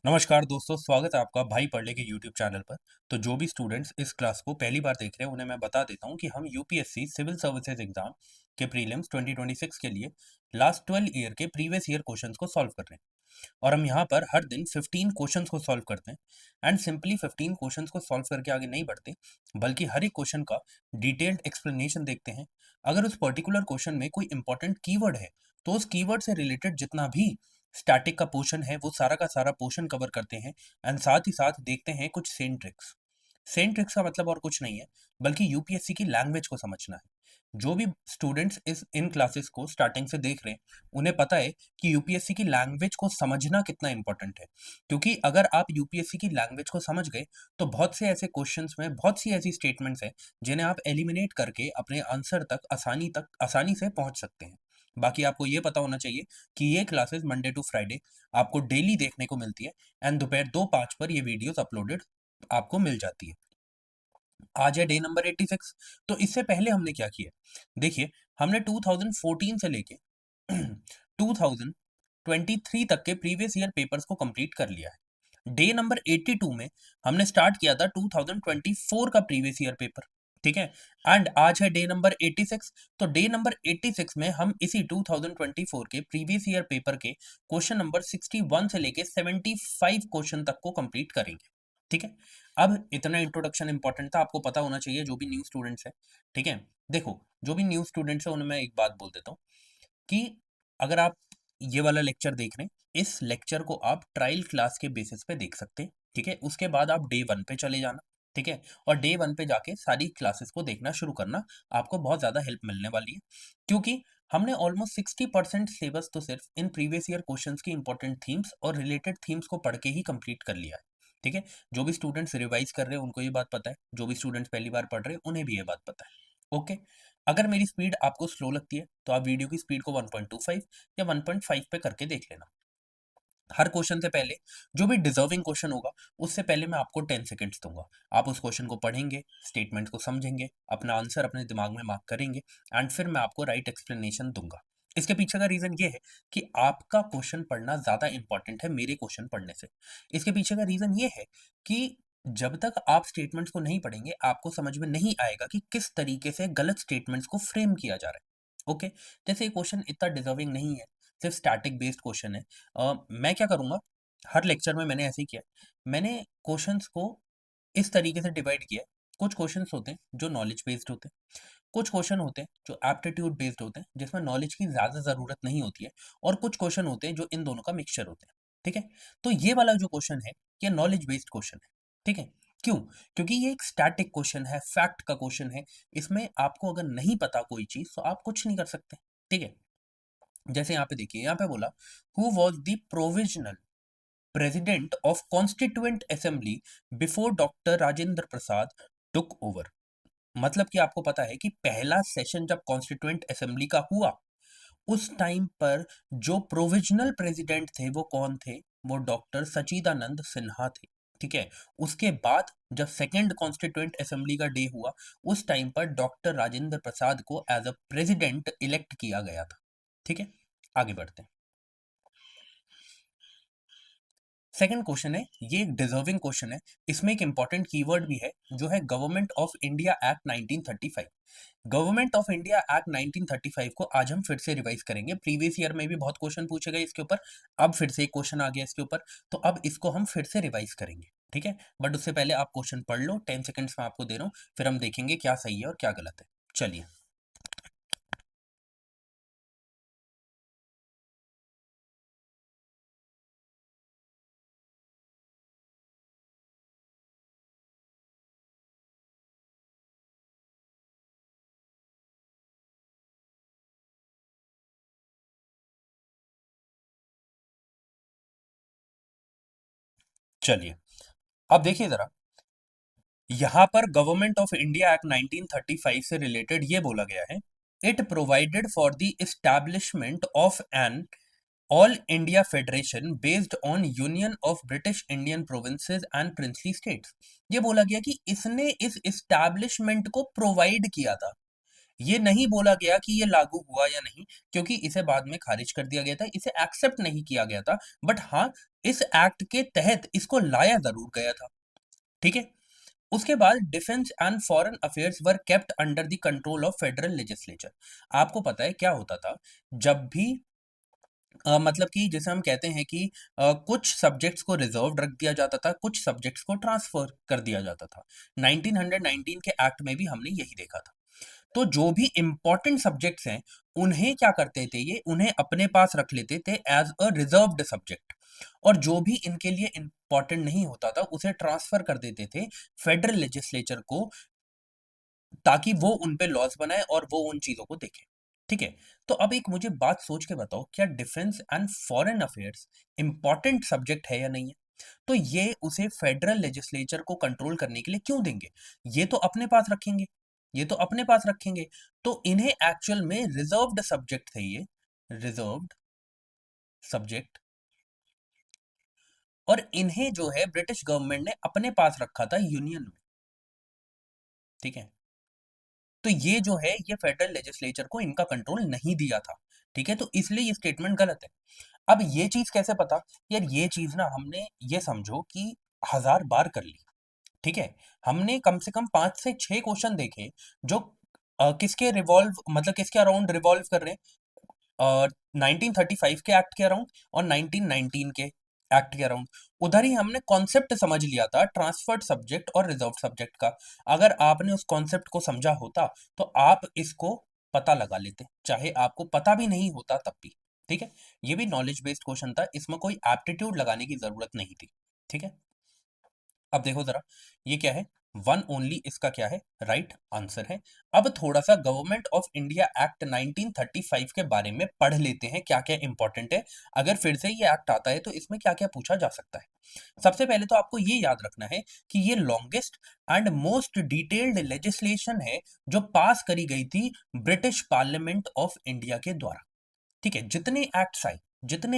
नमस्कार दोस्तों, स्वागत है आपका भाई पढ़ले के यूट्यूब चैनल पर। तो जो भी स्टूडेंट्स इस क्लास को पहली बार देख रहे हैं उन्हें मैं बता देता हूं कि हम यूपीएससी सिविल सर्विसेज एग्जाम के प्रीलिम्स 2026 के लिए लास्ट 12 ईयर के प्रीवियस ईयर क्वेश्चंस को सॉल्व कर रहे हैं। और हम यहाँ पर हर दिन 15 क्वेश्चंस को सॉल्व करते हैं। एंड सिंपली 15 क्वेश्चंस को सॉल्व करके आगे नहीं बढ़ते, बल्कि हर एक क्वेश्चन का डिटेल्ड एक्सप्लेनेशन देखते हैं। अगर उस पर्टिकुलर क्वेश्चन में कोई इंपॉर्टेंट कीवर्ड है तो उस कीवर्ड से रिलेटेड जितना भी स्टैटिक का पोर्शन है वो सारा का सारा पोर्शन कवर करते हैं। एंड साथ ही साथ देखते हैं कुछ सेंट ट्रिक्स। सेंट ट्रिक्स का मतलब और कुछ नहीं है, बल्कि यूपीएससी की लैंग्वेज को समझना है। जो भी स्टूडेंट्स इस इन क्लासेस को स्टार्टिंग से देख रहे हैं उन्हें पता है कि यूपीएससी की लैंग्वेज को समझना कितना इंपॉर्टेंट है। क्योंकि अगर आप यूपीएससी की लैंग्वेज को समझ गए तो बहुत से ऐसे क्वेश्चंस में बहुत सी ऐसी स्टेटमेंट्स हैं जिन्हें आप एलिमिनेट करके अपने आंसर तक आसानी से पहुंच सकते हैं। बाकी आपको ये पता होना चाहिए कि ये क्लासेस मंडे टू फ्राइडे आपको डेली देखने को मिलती है। एंड दोपहर 2:05 पर ये वीडियोस अपलोडेड आपको मिल जाती है। आज है डे नंबर 86। तो इससे पहले हमने क्या किया, देखिए, हमने 2014 से लेके 2023 तक के प्रीवियस ईयर पेपर्स को कंप्लीट कर लिया है। डे नंबर 82 में हमने स्टार्ट किया था 2024 का प्रीवियस ईयर पेपर। ठीक है। एंड आज है डे नंबर 86। तो डे नंबर 86 में हम इसी 2024 के प्रीवियस ईयर पेपर के क्वेश्चन नंबर 61 से लेके 75 क्वेश्चन तक को कंप्लीट करेंगे। ठीक है। अब इतना इंट्रोडक्शन इंपॉर्टेंट था, आपको पता होना चाहिए जो भी न्यू स्टूडेंट्स है। ठीक है। देखो, जो भी न्यू स्टूडेंट्स है उन्हें मैं एक बात बोल देता हूँ कि अगर आप ये वाला लेक्चर देख रहे हैं, इस लेक्चर को आप ट्रायल क्लास के बेसिस पे देख सकते हैं। ठीक है। उसके बाद आप डे 1 पे चले जाना। ठीक है। और डे 1 पे जाके सारी क्लासेस को देखना शुरू करना, आपको बहुत ज़्यादा हेल्प मिलने वाली है। क्योंकि हमने ऑलमोस्ट 60% सिलेबस तो सिर्फ इन प्रीवियस ईयर क्वेश्चंस की इंपॉर्टेंट थीम्स और रिलेटेड थीम्स को पढ़ के ही कंप्लीट कर लिया है। ठीक है। जो भी स्टूडेंट्स रिवाइज कर रहे हैं उनको ये बात पता है, जो भी स्टूडेंट्स पहली बार पढ़ रहे हैं उन्हें भी ये बात पता है। ओके। अगर मेरी स्पीड आपको स्लो लगती है तो आप वीडियो की स्पीड को 1.25 या 1.5 पे करके देख लेना। हर क्वेश्चन से पहले जो भी डिजर्विंग क्वेश्चन होगा उससे पहले मैं आपको 10 सेकंड्स दूंगा। आप उस क्वेश्चन को पढ़ेंगे, स्टेटमेंट को समझेंगे, अपना आंसर अपने दिमाग में मार्क करेंगे एंड फिर मैं आपको राइट एक्सप्लेनेशन दूंगा। इसके पीछे का रीजन ये है कि आपका क्वेश्चन पढ़ना ज्यादा इंपॉर्टेंट है मेरे क्वेश्चन पढ़ने से। इसके पीछे का रीजन ये है कि जब तक आप स्टेटमेंट्स को नहीं पढ़ेंगे आपको समझ में नहीं आएगा कि किस तरीके से गलत स्टेटमेंट्स को फ्रेम किया जा रहा है। ओके। जैसे ये क्वेश्चन इतना डिजर्विंग नहीं है, सिर्फ स्टैटिक बेस्ड क्वेश्चन है। मैं क्या करूँगा, हर लेक्चर में मैंने ऐसे ही किया है। मैंने क्वेश्चंस को इस तरीके से डिवाइड किया है। कुछ क्वेश्चंस होते हैं जो नॉलेज बेस्ड होते हैं, कुछ क्वेश्चन होते हैं जो एप्टीट्यूड बेस्ड होते हैं जिसमें नॉलेज की ज़्यादा ज़रूरत नहीं होती है, और कुछ क्वेश्चन होते हैं जो इन दोनों का मिक्सचर होते हैं। ठीक है। तो ये वाला जो क्वेश्चन है ये नॉलेज बेस्ड क्वेश्चन है। ठीक है। क्यों? क्योंकि ये एक स्टैटिक क्वेश्चन है, फैक्ट का क्वेश्चन है। इसमें आपको अगर नहीं पता कोई चीज़ तो आप कुछ नहीं कर सकते। ठीक है। जैसे यहाँ पे देखिए, यहाँ पे बोला who was the provisional president of constituent assembly before doctor Rajendra Prasad took over. मतलब कि आपको पता है कि पहला सेशन जब कॉन्स्टिट्यूएंट असेंबली का हुआ उस टाइम पर जो प्रोविजनल प्रेसिडेंट थे वो कौन थे? वो डॉक्टर सच्चिदानंद सिन्हा थे। ठीक है। उसके बाद जब सेकेंड कॉन्स्टिट्यूएंट असेंबली का डे हुआ उस टाइम पर डॉक्टर राजेंद्र प्रसाद को एज अ प्रेसिडेंट इलेक्ट किया गया था। ठीक है। आगे बढ़ते हैं। सेकंड क्वेश्चन है, ये एक डिजर्विंग क्वेश्चन है। इसमें एक इंपॉर्टेंट कीवर्ड भी है जो है government of India act 1935। Government of India act 1935 को आज हम फिर से रिवाइज करेंगे। प्रीवियस ईयर में भी बहुत क्वेश्चन पूछे गए इसके ऊपर, अब फिर से एक क्वेश्चन आ गया इसके ऊपर, तो अब इसको हम फिर से रिवाइज करेंगे। ठीक है। बट उससे पहले आप क्वेश्चन पढ़ लो, 10 सेकंड्स में आपको दे रहा हूँ, फिर हम देखेंगे क्या सही है और क्या गलत है। चलिए। चलिए, अब देखिए जरा, यहाँ पर गवर्नमेंट ऑफ इंडिया एक्ट 1935 से रिलेटेड ये बोला गया है, it provided for the establishment of an all India federation based on union of British Indian provinces and princely states. ये बोला गया कि इसने इस एस्टैब्लिशमेंट को प्रोवाइड किया था। ये नहीं बोला गया कि ये लागू हुआ या नहीं, क्योंकि इसे बाद में खारिज कर दिया गया था, इसे एक्सेप्ट नहीं किया गया था, बट हाँ, इस एक्ट के तहत इसको लाया जरूर गया था। ठीक है। उसके बाद defence and foreign affairs were kept under the control of federal legislature. आपको पता है क्या होता था, जब भी मतलब कि जैसे हम कहते हैं कि कुछ सब्जेक्ट्स को रिजर्व्ड रख दिया जाता था, कुछ सब्जेक्ट्स को ट्रांसफर कर दिया जाता था। 1919 के एक्ट में भी हमने यही देखा था। तो जो भी इंपॉर्टेंट सब्जेक्ट्स हैं, उन्हें क्या करते थे, ये उन्हें अपने पास रख लेते थे एज अ रिजर्व्ड सब्जेक्ट, और जो भी इनके लिए इंपॉर्टेंट नहीं होता था उसे ट्रांसफर कर देते थे फेडरल लेजिस्लेचर को, ताकि वो उन पे लॉज बनाए और वो उन चीजों को देखे। ठीक है। तो अब एक मुझे बात सोच के बताओ, क्या defence and foreign affairs important subject है या नहीं है? तो ये उसे फेडरल लेजिस्लेचर को कंट्रोल करने के लिए क्यों देंगे? ये तो अपने पास रखेंगे, ये तो अपने पास रखेंगे। तो इन्हें एक्चुअल में रिजर्व्ड सब्जेक्ट थे ये, रिजर्व्ड सब्जेक्ट, और इन्हें जो है ब्रिटिश गवर्नमेंट ने अपने पास रखा था यूनियन में। ठीक है। तो ये जो है, ये फेडरल लेजिस्लेचर को इनका कंट्रोल नहीं दिया था। ठीक है। तो इसलिए ये स्टेटमेंट गलत है। अब ये चीज कैसे पता? यार ये चीज ना हमने, ये समझो कि 1000 बार कर ली। ठीक है। हमने कम से कम 5 से 6 क्वेश्चन देखे जो किसके रिवॉल्व, मतलब किसके अराउंड रिवॉल्व कर रहे हैं, 1935 के एक्ट के अराउंड और 1919 के एक्ट के अराउंड। उधर ही हमने कॉन्सेप्ट समझ लिया था ट्रांसफर्ड सब्जेक्ट और रिजर्व सब्जेक्ट का। अगर आपने उस कॉन्सेप्ट को समझा होता तो आप इसको पता लगा लेते, चाहे आपको पता भी नहीं होता तब भी। ठीक है। ये भी नॉलेज बेस्ड क्वेश्चन था, इसमें कोई एप्टीट्यूड लगाने की जरूरत नहीं थी। ठीक है। अब देखो जरा, ये क्या है, वन ओनली इसका क्या है, राइट आंसर है। अब थोड़ा सा गवर्नमेंट ऑफ इंडिया एक्ट 1935 के बारे में पढ़ लेते हैं, क्या क्या इंपॉर्टेंट है। अगर फिर से ये एक्ट आता है तो इसमें क्या क्या पूछा जा सकता है। सबसे पहले तो आपको ये याद रखना है कि ये longest and most detailed legislation है जो पास करी गई थी ब्रिटिश पार्लियामेंट ऑफ इंडिया के द्वारा। ठीक है। जितने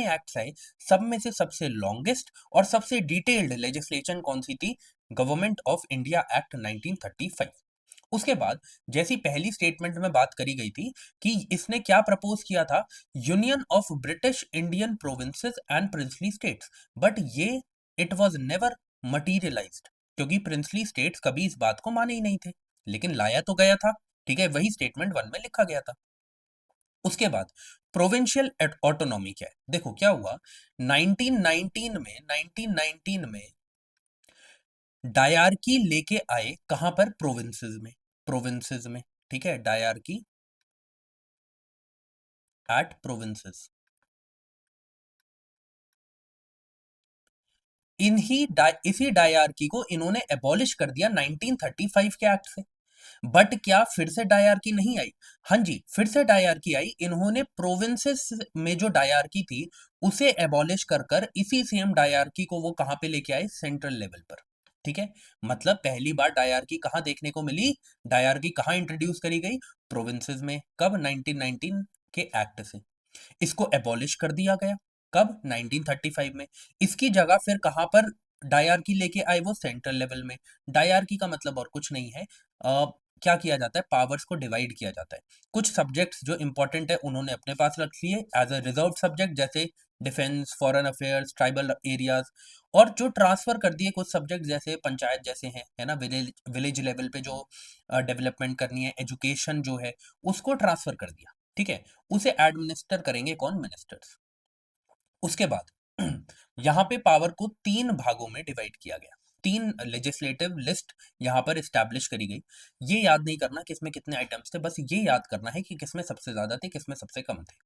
एक्ट्स आए सब में से सबसे लॉन्गेस्ट और सबसे डिटेल्ड लेजिस्लेशन कौन सी थी? Government of India act 1935। उसके बाद जैसी पहली स्टेटमेंट में बात करी गई थी कि इसने क्या प्रपोज किया था, union of British Indian provinces and princely states, but ये इट वाज नेवर मटीरियलाइज्ड, क्योंकि प्रिंसली स्टेट्स कभी इस बात को माने ही नहीं थे, लेकिन लाया तो गया था। ठीक है। वही स्टेटमेंट 1 में लिखा गया था। उसके बाद प्रोविंशियल ऑटोनॉमी क्या है, देखो क्या हुआ। 1919 में डायरकी लेके आए, कहां पर? प्रोविंसेस में, प्रोविंसेस में। ठीक है। Dyarchy at provinces. इसी डायरकी को इन्होंने एबॉलिश कर दिया 1935 के एक्ट से। बट क्या फिर से डायरकी नहीं आई? हाँ जी, फिर से डायरकी आई। इन्होंने प्रोविंसेस में जो डायरकी थी उसे एबॉलिश कर कर इसी सेम डायरकी को वो कहां पे लेके आए? सेंट्रल लेवल पर। ठीक है। मतलब पहली बार डायरकी कहां देखने को मिली? डायरकी कहां इंट्रोड्यूस करी गई? प्रोविंसेस में। कब? 1919 के एक्ट से। इसको एबॉलिश कर दिया गया। कब? 1935 में। इसकी जगह फिर कहां पर डायरकी लेके आए? वो सेंट्रल लेवल में। डायरकी का मतलब और कुछ नहीं है, क्या किया जाता है, पावर्स को डिवाइड किया जाता है। कुछ सब्जेक्ट्स जो इंपॉर्टेंट है उन्होंने अपने पास रख लिए एज अ रिजर्व सब्जेक्ट, जैसे defence, foreign affairs, tribal areas. और जो ट्रांसफर कर दिए कुछ सब्जेक्ट, जैसे पंचायत जैसे हैं, है ना, विलेज विलेज लेवल पे जो डेवलपमेंट करनी है, एजुकेशन जो है, उसको ट्रांसफर कर दिया। ठीक है। उसे एडमिनिस्टर करेंगे कौन? मिनिस्टर्स। उसके बाद यहाँ पे पावर को 3 भागों में डिवाइड किया गया। 3 लेजिस्लेटिव लिस्ट यहाँ पर इस्टेब्लिश करी गई। ये याद नहीं करना कि इसमें कितने आइटम्स थे, बस ये याद करना है कि किसमें सबसे ज्यादा थे, किसमें सबसे कम थे।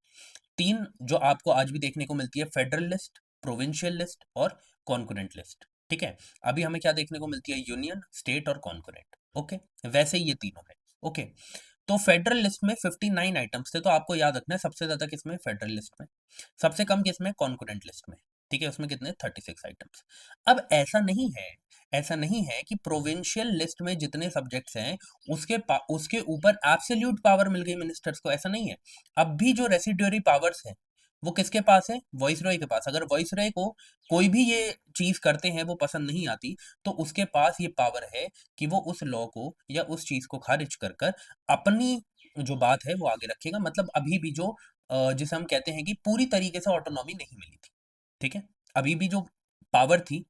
3 जो आपको आज भी देखने को मिलती है, फेडरल लिस्ट, प्रोविंशियल लिस्ट और कॉन्करेंट लिस्ट। ठीक है। अभी हमें क्या देखने को मिलती है? यूनियन, स्टेट और कॉन्करेंट। ओके। वैसे ही ये तीनों है। ओके। तो फेडरल लिस्ट में 59 आइटम्स थे, तो आपको याद रखना है सबसे ज्यादा किसमें? फेडरल लिस्ट में। सबसे कम किसमें? कॉन्करेंट लिस्ट में। ठीक है। उसमें कितने? 36 आइटम्स। अब ऐसा नहीं है कि प्रोविंशियल लिस्ट में जितने सब्जेक्ट्स हैं उसके ऊपर एब्सोल्यूट पावर मिल गई मिनिस्टर्स को, ऐसा नहीं है। अब भी जो रेसिड्यूरी पावर्स हैं वो किसके पास है? वॉइसरॉय के पास। अगर वॉइसरॉय को कोई भी ये चीज करते हैं वो पसंद नहीं आती, तो उसके पास ये पावर है कि वो उस लॉ को या उस चीज को खारिज कर कर अपनी जो बात है वो आगे रखेगा, मतलब अभी भी जो जिसे हम कहते हैं कि पूरी तरीके से ऑटोनॉमी नहीं मिली थी, ठीक है? अभी भी जो पावर थी,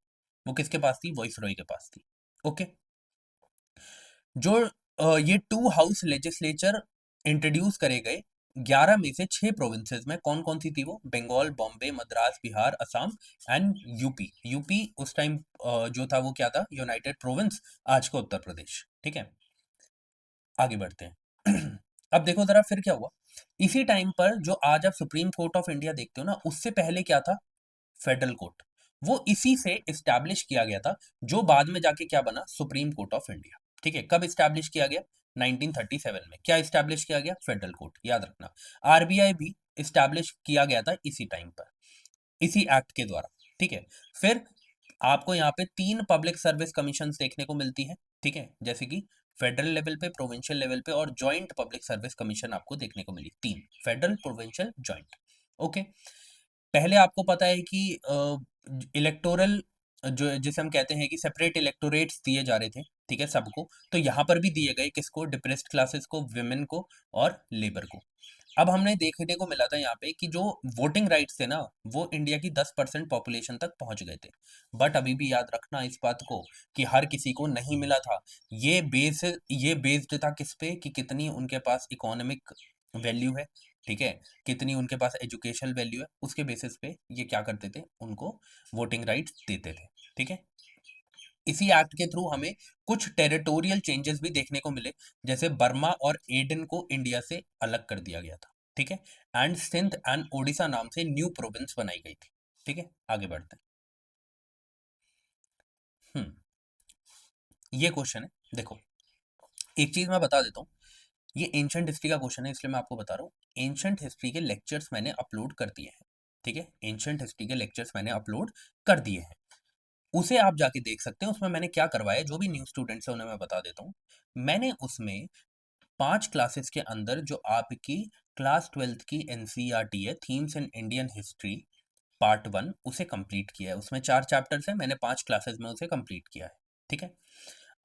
वो किसके पास थी? वॉइसरॉय के पास थी। ओके? जो ये टू हाउस लेजिस्लेचर इंट्रोड्यूस करे गए, 11 में से 6 प्रोविंसेस में कौन कौन सी थी वो? Bengal, Bombay, Madras, Bihar, Assam and UP. UP उस टाइम जो था वो क्या था? यूनाइटेड प्रोविंस, आज का उत्तर प्रदेश। ठीक है, आगे बढ़ते हैं। अब देखो जरा फिर क्या हुआ। इसी टाइम पर जो आज आप सुप्रीम कोर्ट ऑफ इंडिया देखते हो ना, उससे पहले क्या था? Federal court. वो इसी से इस्टेब्लिश किया गया था, जो बाद में जाके क्या बना? Supreme court of India. ठीक है, कब इस्टेब्लिश किया गया? 1937 में। क्या इस्टेब्लिश किया गया? फेडरल कोर्ट, याद रखना। आरबीआई भी इस्टेब्लिश किया गया था इसी टाइम पर, इसी एक्ट के द्वारा। ठीक है, फिर आपको यहाँ पे 3 पब्लिक सर्विस कमीशंस देखने को मिलती है। ठीक है, जैसे कि फेडरल लेवल पे, प्रोविंशियल लेवल पे और जॉइंट पब्लिक सर्विस कमीशन आपको देखने को मिली। 3, फेडरल, प्रोविंशियल, जॉइंट। ओके, पहले आपको पता है कि इलेक्टोरल, जो जिसे हम कहते हैं कि सेपरेट इलेक्टोरेट्स दिए जा रहे थे, ठीक है, सबको। तो यहाँ पर भी दिए गए, किसको? डिप्रेस्ड क्लासेस को, विमेन को और लेबर को। अब हमने देखने को मिला था यहाँ पे कि जो वोटिंग राइट्स थे ना, वो इंडिया की 10% पॉपुलेशन तक पहुंच गए थे। बट अभी भी याद रखना इस बात को कि हर किसी को नहीं मिला था। ये बेस्ड था किस पे? कि कितनी उनके पास इकोनॉमिक वैल्यू है, ठीक है, कितनी उनके पास एजुकेशनल वैल्यू है, उसके बेसिस पे ये क्या करते थे? उनको वोटिंग राइट्स देते थे। ठीक है, इसी एक्ट के थ्रू हमें कुछ टेरिटोरियल चेंजेस भी देखने को मिले, जैसे बर्मा और एडन को इंडिया से अलग कर दिया गया था। ठीक है, एंड सिंध एंड ओडिशा नाम से न्यू प्रोविंस बनाई गई थी। ठीक है, आगे बढ़ते हैं। ये क्वेश्चन है, देखो, एक चीज मैं बता देता हूँ। ये एंशंट हिस्ट्री का क्वेश्चन है, इसलिए मैं आपको बता रहा हूँ। एंशंट हिस्ट्री के लेक्चर्स मैंने अपलोड कर दिए हैं। ठीक है, एंशंट हिस्ट्री के लेक्चर्स मैंने अपलोड कर दिए हैं, उसे आप जाके देख सकते हैं। उसमें मैंने क्या करवाया है, जो भी न्यू स्टूडेंट्स है उन्हें मैं बता देता हूँ। मैंने उसमें 5 क्लासेस के अंदर जो आपकी क्लास 12th की एनसीईआरटी है, themes in Indian history part 1, उसे कंप्लीट किया है। उसमें 4 चैप्टर्स हैं, मैंने 5 क्लासेस में उसे कंप्लीट किया है। ठीक है,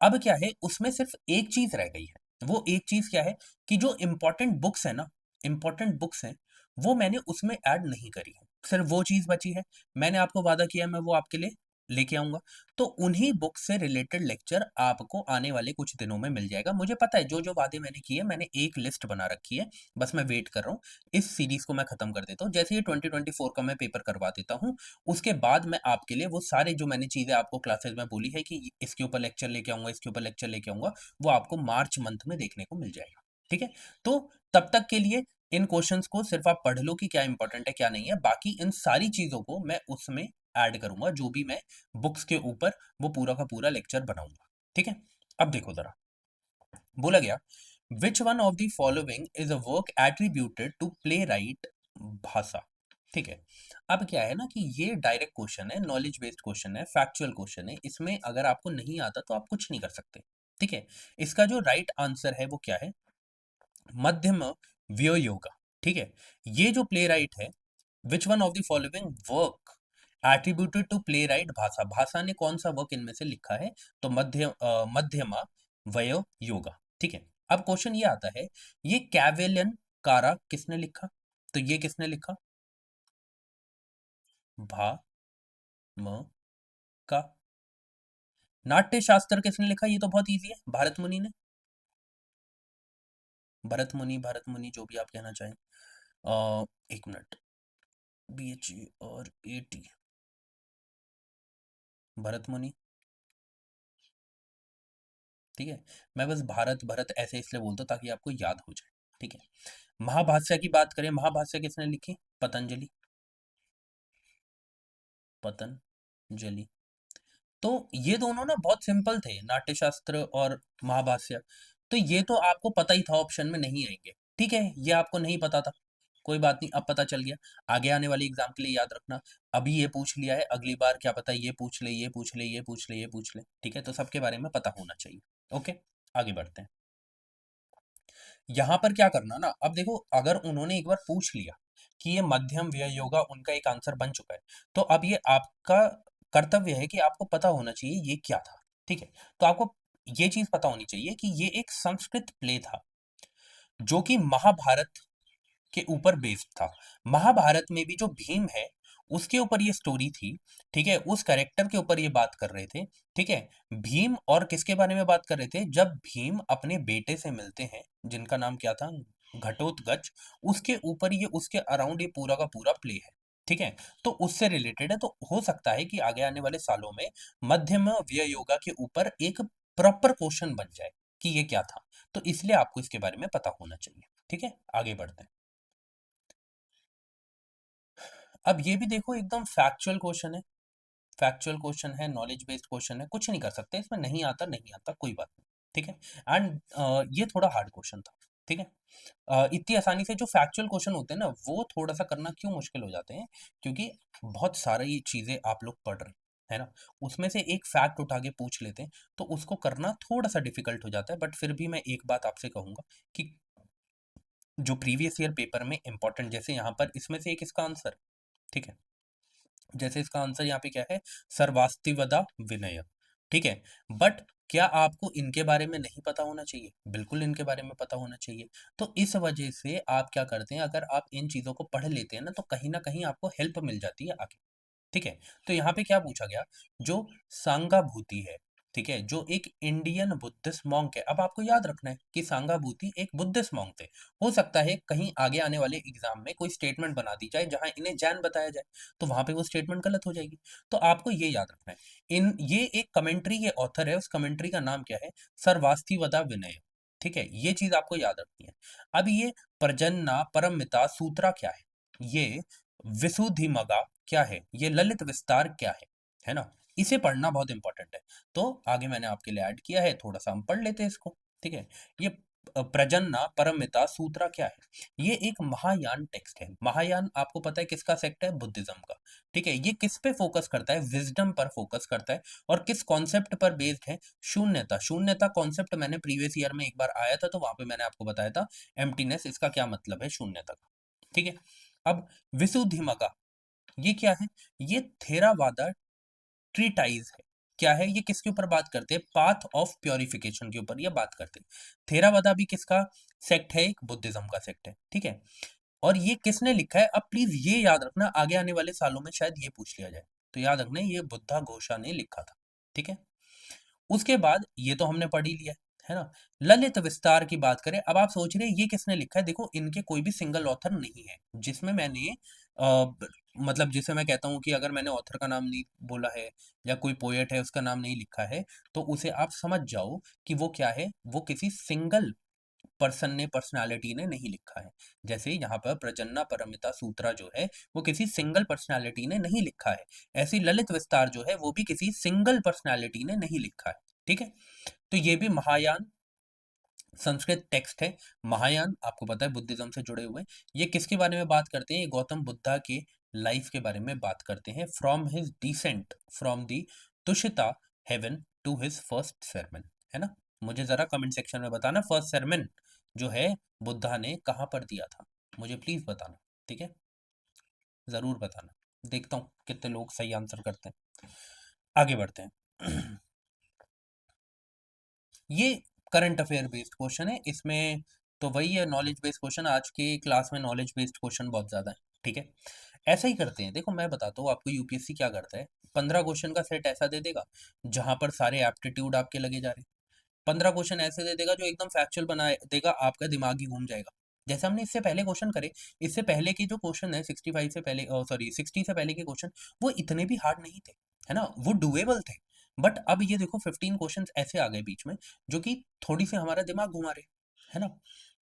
अब क्या है, उसमें सिर्फ एक चीज रह गई है। वो एक चीज क्या है? कि जो इंपॉर्टेंट बुक्स है ना, इंपॉर्टेंट बुक्स हैं, वो मैंने उसमें ऐड नहीं करी है। सिर्फ वो चीज बची है। मैंने आपको वादा किया है, मैं वो आपके लिए लेके आऊंगा। तो उन्हीं बुक से रिलेटेड लेक्चर आपको आने वाले कुछ दिनों में मिल जाएगा। मुझे पता है जो जो वादे मैंने किए, मैंने एक लिस्ट बना रखी है। बस मैं वेट कर रहा हूँ, इस सीरीज को मैं खत्म कर देता हूँ। जैसे ये 2024 का मैं पेपर करवा देता हूँ, उसके बाद मैं आपके लिए वो सारे जो मैंने चीज़ें आपको क्लासेस में बोली है कि इसके ऊपर लेक्चर लेके आऊँगा, इसके ऊपर लेक्चर लेके आऊँगा, वो आपको मार्च मंथ में देखने को मिल जाएगा। ठीक है? तो तब तक के लिए इन क्वेश्चंस को सिर्फ आप पढ़ लो कि क्या इंपॉर्टेंट है, क्या नहीं है। बाकी इन सारी चीज़ों को मैं उसमें ऐड करूँगा, जो भी मैं बुक्स के ऊपर वो पूरा का पूरा लेक्चर बनाऊँगा। ठीक है? अब देखो ज़रा, बोला गया, which one of the following is a work attributed to playwright Bhasa. ठीक है, अब क्या है ना कि ये डायरेक्ट क्वेश्चन है, नॉलेज बेस्ड क्वेश्चन है, फैक्चुअल क्वेश्चन है। इसमें अगर आपको नहीं आता तो आप कुछ नहीं कर सकते। ठीक है, इसका जो राइट आंसर है वो क्या है? मध्यम व्यय योगा। ठीक है, ये जो प्ले राइट है, which one of the following work attributed to playwright Bhasa, Bhasa ने कौन सा वर्क इनमें से लिखा है? तो मध्यमा वयो योगा। ठीक है, अब क्वेश्चन ये आता है, ये कैवेलियन कारा किसने लिखा? तो ये किसने लिखा? भा म का। नाट्य शास्त्र किसने लिखा? ये तो बहुत इजी है, भारत मुनि ने। भरत मुनि जो भी आप कहना चाहें। एक मिनट, BHA और AT, भरत मुनि। ठीक है, मैं बस भारत भरत ऐसे इसलिए बोलता हूँ ताकि आपको याद हो जाए। ठीक है, महाभाष्य की बात करें, महाभाष्य किसने लिखी? पतंजलि। पतंजलि। तो ये दोनों ना बहुत सिंपल थे, नाट्यशास्त्र और महाभाष्य। तो ये तो आपको पता ही था, ऑप्शन में नहीं आएंगे। ठीक है, ये आपको नहीं पता था, कोई बात नहीं, अब पता चल गया। आगे आने वाले एग्जाम के लिए याद रखना, अभी ये पूछ लिया है, अगली बार क्या पता ये पूछ ले, ये पूछ ले, ये पूछ ले, ये पूछ ले। ठीक है, तो सबके बारे में पता होना चाहिए। ओके, आगे बढ़ते हैं। यहाँ पर क्या करना ना, अब देखो, अगर उन्होंने एक बार पूछ लिया कि ये मध्यम व्यय योगा उनका एक आंसर बन चुका है, तो अब ये आपका कर्तव्य है कि आपको पता होना चाहिए ये क्या था। ठीक है, तो आपको ये चीज पता होनी चाहिए कि ये एक संस्कृत प्ले था। जो कि महाभारत के ऊपर बेस्ड था। महाभारत में भी जो भीम है, उसके ऊपर ये स्टोरी थी, ठीक है? उस कैरेक्टर के ऊपर ये बात कर रहे थे, ठीक है? भीम और किसके बारे में बात कर रहे थे? जब भीम अपने बेटे से मिलते हैं, जिनका नाम क्या था? घटोत्कच, उसके ऊपर ये उसके अराउंड ये पूरा का पूरा प्ले है, ठीक है? तो उससे रिलेटेड है, तो हो सकता है कि आगे आने वाले सालों में मध्यम व्यय योगा के ऊपर एक प्रॉपर क्वेश्चन बन जाए कि ये क्या था। तो इसलिए आपको इसके बारे में पता होना चाहिए, ठीक है? आगे बढ़ते हैं। अब ये भी देखो एकदम फैक्चुअल क्वेश्चन है, फैक्चुअल क्वेश्चन है, नॉलेज बेस्ड क्वेश्चन है, कुछ नहीं कर सकते इसमें, नहीं आता नहीं आता, कोई बात नहीं, ठीक है? एंड ये थोड़ा हार्ड क्वेश्चन था, ठीक है? इतनी आसानी से जो फैक्चुअल क्वेश्चन होते हैं ना, वो थोड़ा सा करना क्यों मुश्किल हो जाते हैं? क्योंकि बहुत सारी चीजें आप लोग पढ़ रहे हैं, है ना? उसमें से एक फैक्ट उठा के पूछ लेते हैं, तो उसको करना थोड़ा सा डिफिकल्ट हो जाता है। बट फिर भी मैं एक बात आपसे कहूंगा कि जो प्रीवियस ईयर पेपर में इंपॉर्टेंट, जैसे यहाँ पर इसमें से एक इसका आंसर, ठीक है? जैसे इसका आंसर यहाँ पे क्या है? सर्वास्तिवदा विनय, ठीक है? बट क्या आपको इनके बारे में नहीं पता होना चाहिए? बिल्कुल इनके बारे में पता होना चाहिए। तो इस वजह से आप क्या करते हैं, अगर आप इन चीजों को पढ़ लेते हैं ना, तो कहीं ना कहीं आपको हेल्प मिल जाती है आगे, ठीक है? तो यहाँ पे क्या पूछा गया? जो सांगाभूति है, ठीक है, जो एक इंडियन बुद्धिस्ट मॉन्क है। अब आपको याद रखना है कि सांगाभूति एक बुद्धिस्ट मॉन्क थे। हो सकता है कहीं आगे आने वाले एग्जाम में कोई स्टेटमेंट बना दी जाए जहां इन्हें जैन बताया जाए, तो वहां पे वो स्टेटमेंट गलत हो जाएगी। तो आपको ये याद रखना है, इन ये एक कमेंट्री के ऑथर है, उस कमेंट्री का नाम क्या है? सर्वास्तिवदा विनय, ठीक है? ये चीज आपको याद रखनी है। अब ये प्रजन्ना परममिता सूत्रा क्या है? ये विसुधिमगा क्या है? ये ललित विस्तार क्या है ना? इसे पढ़ना बहुत इंपॉर्टेंट है। तो आगे मैंने आपके लिए ऐड किया है, थोड़ा सा हम पढ़ लेते हैं इसको, ठीक है? ये प्रजन्ना परममिता सूत्रा क्या है? ये एक महायान टेक्स्ट है। महायान आपको पता है किसका सेक्ट है? बुद्धिज्म का, ठीक है? ये किस पे फोकस करता है? विजडम पर फोकस करता है। और किस कॉन्सेप्ट पर बेस्ड है? शून्यता। शून्यता कॉन्सेप्ट मैंने प्रीवियस ईयर में एक बार आया था, तो वहां पे मैंने आपको बताया था एम्प्टीनेस, इसका क्या मतलब है शून्यता का, ठीक है? अब विसुधिमगा ये क्या है? ये थेरावादा ट्रीटाइज है। क्या है ये? किसके ऊपर बात करते हैं? पाथ ऑफ प्योरिफिकेशन के ऊपर ये बात करते हैं। थेरावादा भी किसका सेक्ट है? एक बुद्धिज्म का सेक्ट है, ठीक है? और ये किसने लिखा है? अब प्लीज ये याद रखना, आगे आने वाले सालों में शायद ये पूछ लिया जाए, तो याद रखना ये बुद्धा घोषा ने लिखा था, ठीक है? उसके बाद ये तो हमने पढ़ ही लिया है ना? ललित विस्तार की बात करें, अब आप सोच रहे हैं ये किसने लिखा है? देखो इनके कोई भी सिंगल ऑथर नहीं है जिसमें मैंने मतलब जिसे मैं कहता हूँ कि अगर मैंने ऑथर का नाम नहीं बोला है या कोई पोएट है उसका नाम नहीं लिखा है, तो उसे आप समझ जाओ कि वो क्या है, वो किसी सिंगल पर्सन ने, पर्सनालिटी ने नहीं लिखा है। जैसे यहाँ पर प्रजन्ना परमिता सूत्रा जो है, वो किसी सिंगल पर्सनालिटी ने नहीं लिखा है। ऐसी ललित विस्तार जो है, वो भी किसी सिंगल पर्सनालिटी ने नहीं लिखा है, ठीक है? तो ये भी महायान संस्कृत टेक्स्ट है। महायान आपको पता है बुद्धिज्म से जुड़े हुए हैं। ये किसके बारे में बात करते हैं? ये गौतम बुद्धा के लाइफ के बारे में बात करते हैं, from his descent from the Tushita heaven to his first sermon, है ना? मुझे जरा कमेंट सेक्शन में बताना, फर्स्ट sermon जो है बुद्धा ने कहाँ पर दिया था, मुझे प्लीज बताना, ठीक है? जरूर बताना, देखता हूँ कितने लोग सही आंसर करते हैं। आगे बढ़ते हैं। ये करंट अफेयर बेस्ड क्वेश्चन है, इसमें तो वही है नॉलेज बेस्ड क्वेश्चन। आज के क्लास में नॉलेज बेस्ड क्वेश्चन बहुत ज्यादा है, ठीक है? ऐसा ही करते हैं, देखो मैं बताता हूँ आपको यूपीएससी क्या करता है। 15 क्वेश्चन का सेट ऐसा दे देगा जहां पर सारे एप्टीट्यूड आपके लगे जा रहे हैं। 15 क्वेश्चन ऐसे दे देगा जो एकदम फैक्चुअल बना देगा, आपका दिमाग ही घूम जाएगा। जैसे हमने इससे पहले क्वेश्चन करे, इससे पहले के जो क्वेश्चन है 65 से पहले, सॉरी 60 से पहले के क्वेश्चन, वो इतने भी हार्ड नहीं थे, है ना? वो डुएबल थे। बट अब ये देखो 15 क्वेश्चन ऐसे आ गए बीच में जो कि थोड़ी सी हमारा दिमाग घुमा रहे, है ना?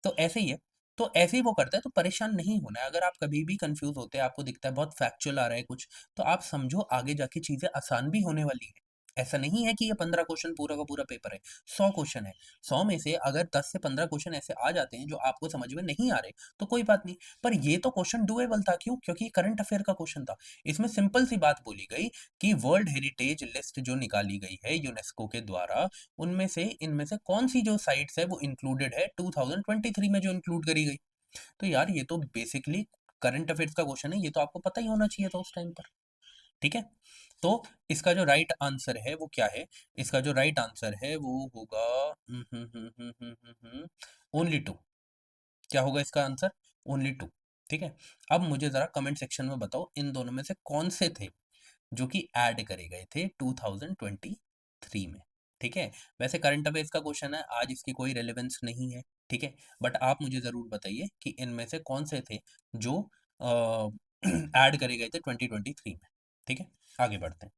तो ऐसे ही है। तो ऐसे ही वो करता है, तो परेशान नहीं होना है। अगर आप कभी भी कंफ्यूज होते हैं, आपको दिखता है बहुत फैक्चुअल आ रहा है कुछ, तो आप समझो आगे जाके चीजें आसान भी होने वाली है। ऐसा नहीं है कि ये 15 क्वेश्चन पूरा का पूरा पेपर है। 100 क्वेश्चन है, 100 में से अगर 10 से 15 क्वेश्चन ऐसे आ जाते हैं जो आपको समझ में नहीं आ रहे, तो कोई बात नहीं। पर ये तो क्वेश्चन डुएबल था, क्यों? क्योंकि करंट अफेयर का क्वेश्चन था। इसमें सिंपल सी बात बोली गई कि वर्ल्ड हेरिटेज लिस्ट जो निकाली गई है यूनेस्को के द्वारा, उनमें से इनमें से कौन सी जो साइट्स है वो इंक्लूडेड है 2023 में जो इंक्लूड करी गई। तो यार ये तो बेसिकली करंट अफेयर्स का क्वेश्चन है, ये तो आपको पता ही होना चाहिए था उस टाइम पर, ठीक है? तो इसका जो राइट आंसर है वो क्या है? इसका जो राइट आंसर है वो होगा ओनली टू, क्या होगा इसका आंसर? ओनली 2। ठीक है, अब मुझे जरा कमेंट सेक्शन में बताओ इन दोनों में से कौन से थे जो कि ऐड करे गए थे 2023 में। ठीक है, वैसे करंट अफेयर्स का क्वेश्चन है, आज इसकी कोई रेलेवेंस नहीं है। ठीक है, बट आप मुझे जरूर बताइए कि इनमें से कौन से थे जो ऐड करे गए थे 2023 में। ठीक है, आगे बढ़ते हैं।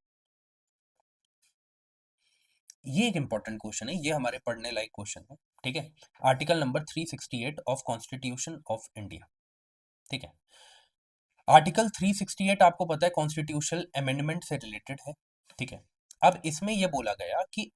ये एक इंपॉर्टेंट क्वेश्चन है, ये हमारे पढ़ने लायक क्वेश्चन है। ठीक है, article number 368 of constitution of India. ठीक है, आर्टिकल 368 आपको पता है कॉन्स्टिट्यूशनल अमेंडमेंट से रिलेटेड है। ठीक है, अब इसमें यह बोला गया कि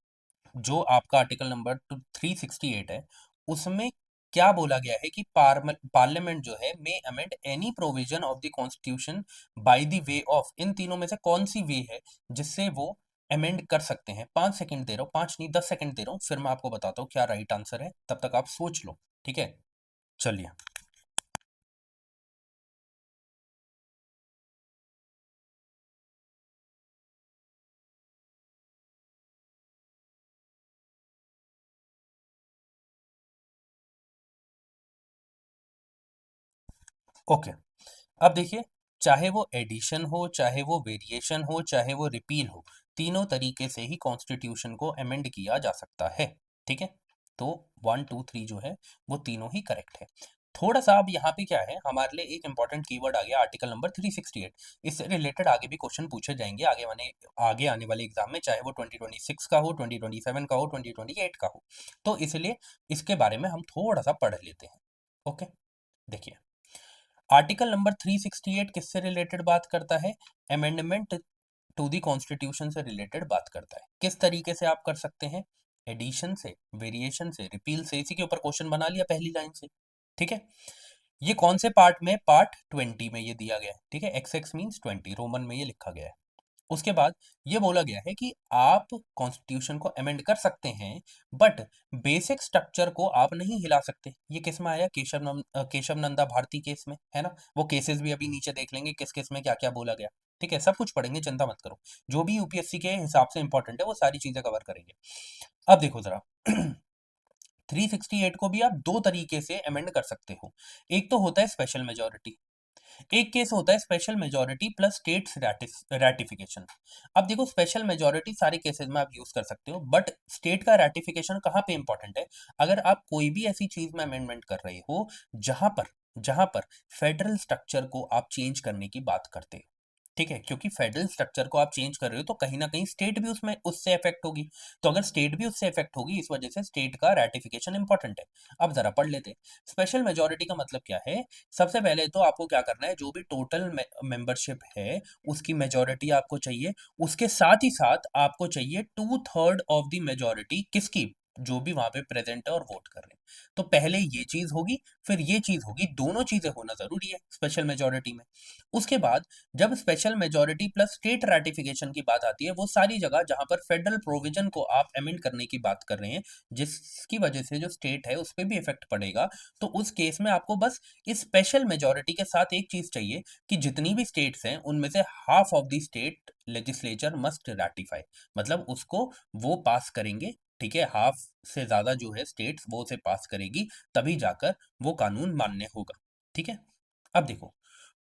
जो आपका आर्टिकल नंबर 368 है उसमें क्या बोला गया है कि पार्लियामेंट जो है may amend any provision of the constitution by the way of, इन तीनों में से कौन सी वे है जिससे वो अमेंड कर सकते हैं। 5 सेकंड दे रहा हूँ, 5 नहीं 10 सेकंड दे रहा हूँ, फिर मैं आपको बताता हूँ क्या राइट आंसर है, तब तक आप सोच लो। ठीक है, चलिए। ओके, अब देखिए, चाहे वो एडिशन हो, चाहे वो वेरिएशन हो, चाहे वो रिपील हो, तीनों तरीके से ही कॉन्स्टिट्यूशन को अमेंड किया जा सकता है। ठीक है, तो 1 2 3 जो है वो तीनों ही करेक्ट है। थोड़ा सा अब यहाँ पे क्या है, हमारे लिए एक इंपॉर्टेंट कीवर्ड आ गया आर्टिकल नंबर 368। इससे रिलेटेड आगे भी क्वेश्चन पूछे जाएंगे आगे आने वाले एग्जाम में, चाहे वो 2026 का हो, 2027 का हो, 2028 का हो। तो इसलिए इसके बारे में हम थोड़ा सा पढ़ लेते हैं। ओके, देखिए, आर्टिकल नंबर 368 किससे रिलेटेड बात करता है? अमेंडमेंट टू दी कॉन्स्टिट्यूशन से रिलेटेड बात करता है। किस तरीके से आप कर सकते हैं? एडिशन से, वेरिएशन से, रिपील से। इसी के ऊपर क्वेश्चन बना लिया पहली लाइन से। ठीक है, ये कौन से पार्ट में? पार्ट 20 में ये दिया गया है। ठीक है, एक्स एक्स मीन्स 20, रोमन में ये लिखा गया है। उसके बाद ये बोला गया है कि आप कॉन्स्टिट्यूशन को अमेंड कर सकते हैं, बट बेसिक स्ट्रक्चर को आप नहीं हिला सकते। ये किस में आया? केशव नंदा भारती केस में, है ना। वो केसेस भी अभी नीचे देख लेंगे किस केस में क्या क्या बोला गया। ठीक है, सब कुछ पढ़ेंगे, चिंता मत करो। जो भी यूपीएससी के हिसाब से इंपॉर्टेंट है वो सारी चीजें कवर करेंगे। अब देखो जरा 368 को भी आप दो तरीके से अमेंड कर सकते हो। एक तो होता है स्पेशल मेजोरिटी, एक केस होता है special majority plus states ratification. अब देखो, स्पेशल मेजोरिटी सारे केसेस में आप यूज कर सकते हो, बट स्टेट का रैटिफिकेशन कहाँ पे इंपॉर्टेंट है? अगर आप कोई भी ऐसी चीज में अमेंडमेंट कर रहे हो जहां पर फेडरल स्ट्रक्चर को आप चेंज करने की बात करते हो। ठीक है, क्योंकि फेडरल स्ट्रक्चर को आप चेंज कर रहे हो तो कहीं ना कहीं स्टेट भी उसमें उससे इफेक्ट होगी। तो अगर स्टेट भी उससे इफेक्ट होगी, इस वजह से स्टेट का रैटिफिकेशन इंपॉर्टेंट है। अब जरा पढ़ लेते हैं, स्पेशल मेजोरिटी का मतलब क्या है। सबसे पहले तो आपको क्या करना है, जो भी टोटल मेंबरशिप है उसकी मेजोरिटी आपको चाहिए। उसके साथ ही साथ आपको चाहिए 2/3 ऑफ द मेजोरिटी, किसकी? जो भी वहां पे प्रेजेंट है और वोट कर रहे हैं। तो पहले ये चीज होगी, फिर ये चीज होगी, दोनों चीजें होना जरूरी है स्पेशल मेजोरिटी में। उसके बाद जब special majority plus state ratification की बात आती है, वो सारी जगह जहां पर फेडरल प्रोविजन को आप अमेंड करने की बात कर रहे हैं, जिसकी वजह से जो स्टेट है उस पर भी इफेक्ट पड़ेगा, तो उस केस में आपको बस इस स्पेशल मेजोरिटी के साथ एक चीज चाहिए कि जितनी भी स्टेट्स हैं उनमें से half of the state legislature must ratify, मतलब उसको वो पास करेंगे। ठीक है, हाफ से ज्यादा जो है स्टेट्स वो उसे पास करेगी, तभी जाकर वो कानून मान्य होगा। ठीक है, अब देखो,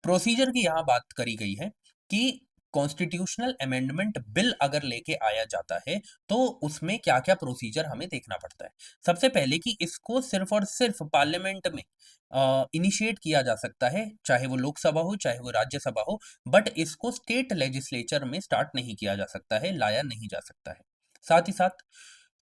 प्रोसीजर की यहां बात करी गई है कि कॉन्स्टिट्यूशनल अमेंडमेंट बिल अगर लेके आया जाता है तो उसमें क्या क्या प्रोसीजर हमें देखना पड़ता है। सबसे पहले कि इसको सिर्फ और सिर्फ पार्लियामेंट में इनिशिएट किया जा सकता है, चाहे वो लोकसभा हो चाहे वो राज्यसभा हो, बट इसको स्टेट लेजिस्लेचर में स्टार्ट नहीं किया जा सकता है, लाया नहीं जा सकता है। साथ ही साथ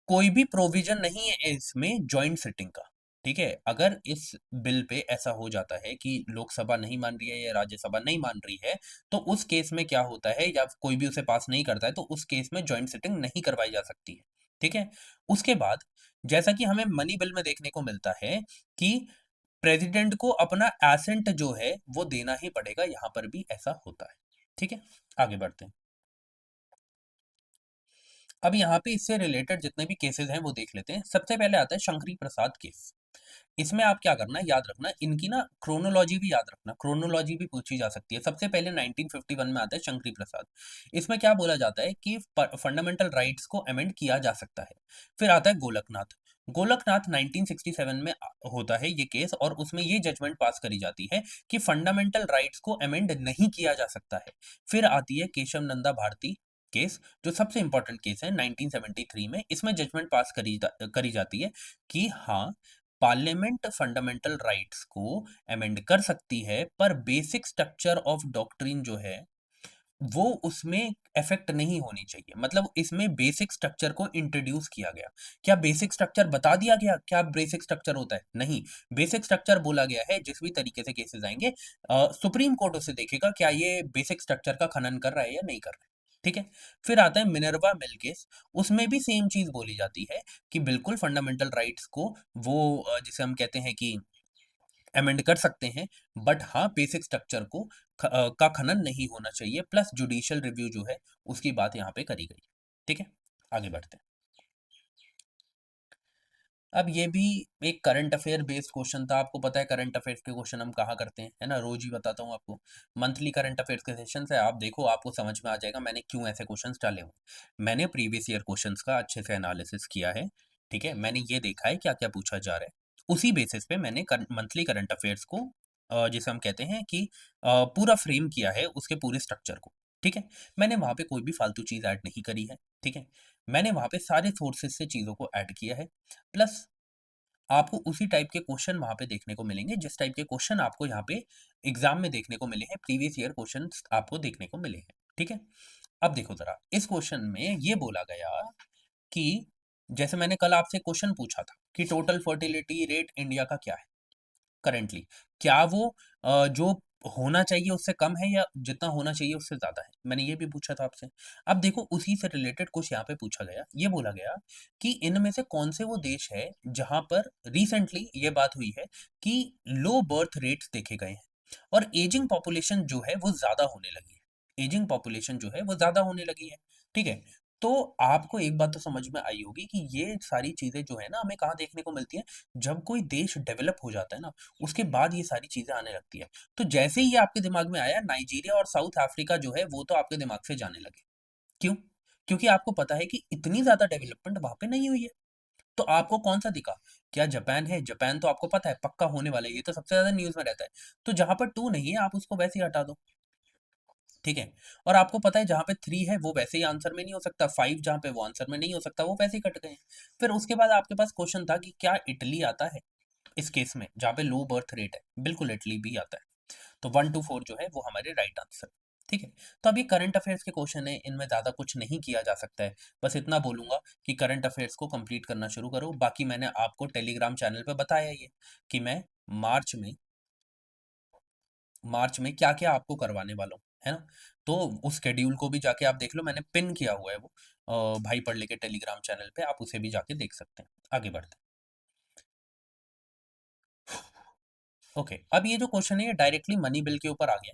कोई भी प्रोविजन नहीं है इसमें जॉइंट सिटिंग का। ठीक है, अगर इस बिल पे ऐसा हो जाता है कि लोकसभा नहीं मान रही है या राज्यसभा नहीं मान रही है, तो उस केस में क्या होता है, या कोई भी उसे पास नहीं करता है, तो उस केस में जॉइंट सिटिंग नहीं करवाई जा सकती है। ठीक है, उसके बाद जैसा कि हमें मनी बिल में देखने को मिलता है कि प्रेसिडेंट को अपना एसेंट जो है वो देना ही पड़ेगा, यहां पर भी ऐसा होता है। ठीक है, आगे बढ़ते हैं। अब यहाँ पे इससे रिलेटेड जितने भी केसेस हैं वो देख लेते हैं। सबसे पहले आता है शंकरी प्रसाद केस। इसमें आप क्या करना, याद रखना, इनकी ना क्रोनोलॉजी भी याद रखना, क्रोनोलॉजी भी पूछी जा सकती है। सबसे पहले 1951 में आता है शंकरी प्रसाद। इसमें क्या बोला जाता है कि फंडामेंटल राइट्स को अमेंड किया जा सकता है। फिर आता है गोलकनाथ। गोलकनाथ 1967 में होता है ये केस, और उसमें ये जजमेंट पास करी जाती है कि फंडामेंटल राइट्स को अमेंड नहीं किया जा सकता है। फिर आती है केशव नंदा भारती केस, जो सबसे इंपॉर्टेंट केस है 1973 में। इसमें जजमेंट पास करी जाती है कि हाँ, पार्लियामेंट फंडामेंटल राइट्स को अमेंड कर सकती है, पर बेसिक स्ट्रक्चर ऑफ डॉक्ट्रिन जो है वो उसमें इफ़ेक्ट नहीं होनी चाहिए। मतलब इसमें बेसिक स्ट्रक्चर को इंट्रोड्यूस किया गया। क्या बेसिक स्ट्रक्चर बता दिया गया, क्या बेसिक स्ट्रक्चर होता है? नहीं। बेसिक स्ट्रक्चर बोला गया है, जिस भी तरीके से केसेज़ आएँगे सुप्रीम कोर्ट उसे देखेगा, क्या ये बेसिक स्ट्रक्चर का खनन कर रहा है या नहीं कर रहा है। ठीक है? फिर आता है मिनर्वा मिल केस, उसमें भी सेम चीज़ बोली जाती है कि बिल्कुल फंडामेंटल राइट्स को वो जिसे हम कहते हैं कि अमेंड कर सकते हैं, बट हाँ, बेसिक स्ट्रक्चर को का खनन नहीं होना चाहिए, प्लस जुडिशियल रिव्यू जो है उसकी बात यहाँ पे करी गई। ठीक है, आगे बढ़ते हैं। अब ये भी एक करंट अफेयर बेस्ड क्वेश्चन था। आपको पता है करंट अफेयर्स के क्वेश्चन हम कहाँ करते हैं, है ना, रोज ही बताता हूँ आपको। मंथली करंट अफेयर्स के सेशन है, आप देखो, आपको समझ में आ जाएगा मैंने क्यों ऐसे क्वेश्चंस डाले हुए हैं। मैंने प्रीवियस ईयर क्वेश्चंस का अच्छे से एनालिसिस किया है। ठीक है, मैंने ये देखा है क्या क्या पूछा जा रहा है, उसी बेसिस पे मैंने मंथली करंट अफेयर्स को जिसे हम कहते हैं कि पूरा फ्रेम किया है उसके पूरे स्ट्रक्चर को। ठीक है, मैंने वहाँ पे कोई भी फालतू चीज़ ऐड नहीं करी है। ठीक है, मैंने वहाँ पे सारे सोर्सेज से चीज़ों को ऐड किया है, प्लस आपको उसी टाइप के क्वेश्चन वहाँ पे देखने को मिलेंगे, जिस टाइप के क्वेश्चन आपको यहाँ पे एग्जाम में देखने को मिले हैं, प्रीवियस ईयर क्वेश्चंस आपको देखने को मिले हैं। ठीक है, अब देखो जरा, इस क्वेश्चन में ये बोला गया कि जैसे मैंने कल आपसे क्वेश्चन पूछा था कि टोटल फर्टिलिटी रेट इंडिया का क्या है करेंटली, क्या वो जो होना चाहिए उससे कम है या जितना होना चाहिए उससे ज़्यादा है? मैंने ये भी पूछा था आपसे। अब देखो, उसी से रिलेटेड कुछ यहाँ पे पूछा गया, ये बोला गया कि इनमें से कौन से वो देश है जहाँ पर रिसेंटली ये बात हुई है कि लो बर्थ रेट्स देखे गए हैं और एजिंग पॉपुलेशन जो है वो ज़्यादा होने लगी है। एजिंग पॉपुलेशन जो है वो ज़्यादा होने लगी है। ठीक है? तो आपको एक बात तो समझ में आई होगी कि ये सारी चीज़ें जो है ना हमें कहाँ देखने को मिलती हैं, जब कोई देश डेवलप हो जाता है ना, उसके बाद ये सारी चीज़ें आने लगती है। तो जैसे ही ये आपके दिमाग में आया, नाइजीरिया और साउथ अफ्रीका जो है वो तो आपके दिमाग से जाने लगे। क्यों? क्योंकि आपको पता है कि इतनी ज़्यादा डेवलपमेंट वहाँ पे नहीं हुई है। तो आपको कौन-सा दिखा? क्या जापान है? जापान तो आपको पता है पक्का होने वाला है, ये तो सबसे ज़्यादा न्यूज़ में रहता है। तो जहाँ पर 2 नहीं है आप उसको वैसे ही हटा दो। ठीक है? और आपको पता है जहाँ पे 3 है वो वैसे ही आंसर में नहीं हो सकता, 5 जहाँ पे वो आंसर में नहीं हो सकता, वो वैसे ही कट गए हैं। फिर उसके बाद आपके पास क्वेश्चन था कि क्या इटली आता है? इस केस में जहाँ पे लो बर्थ रेट है, बिल्कुल इटली भी आता है। तो 1 टू 4 जो है वो हमारे राइट आंसर। ठीक है? तो अब ये करंट अफेयर्स के क्वेश्चन है, इनमें ज़्यादा कुछ नहीं किया जा सकता है। बस इतना बोलूँगा कि करंट अफेयर्स को कंप्लीट करना शुरू करो। बाकी मैंने आपको टेलीग्राम चैनल पे बताया ये कि मैं मार्च में क्या-क्या आपको करवाने वाला हूँ, है ना? तो उस शेड्यूल को भी जाके आप देख लो, मैंने पिन किया हुआ है वो भाई पढ़ ले के टेलीग्राम चैनल पे, आप उसे भी जाके देख सकते हैं। आगे बढ़ते हैं। ओके, अब ये जो क्वेश्चन है ये डायरेक्टली मनी बिल के ऊपर आ गया।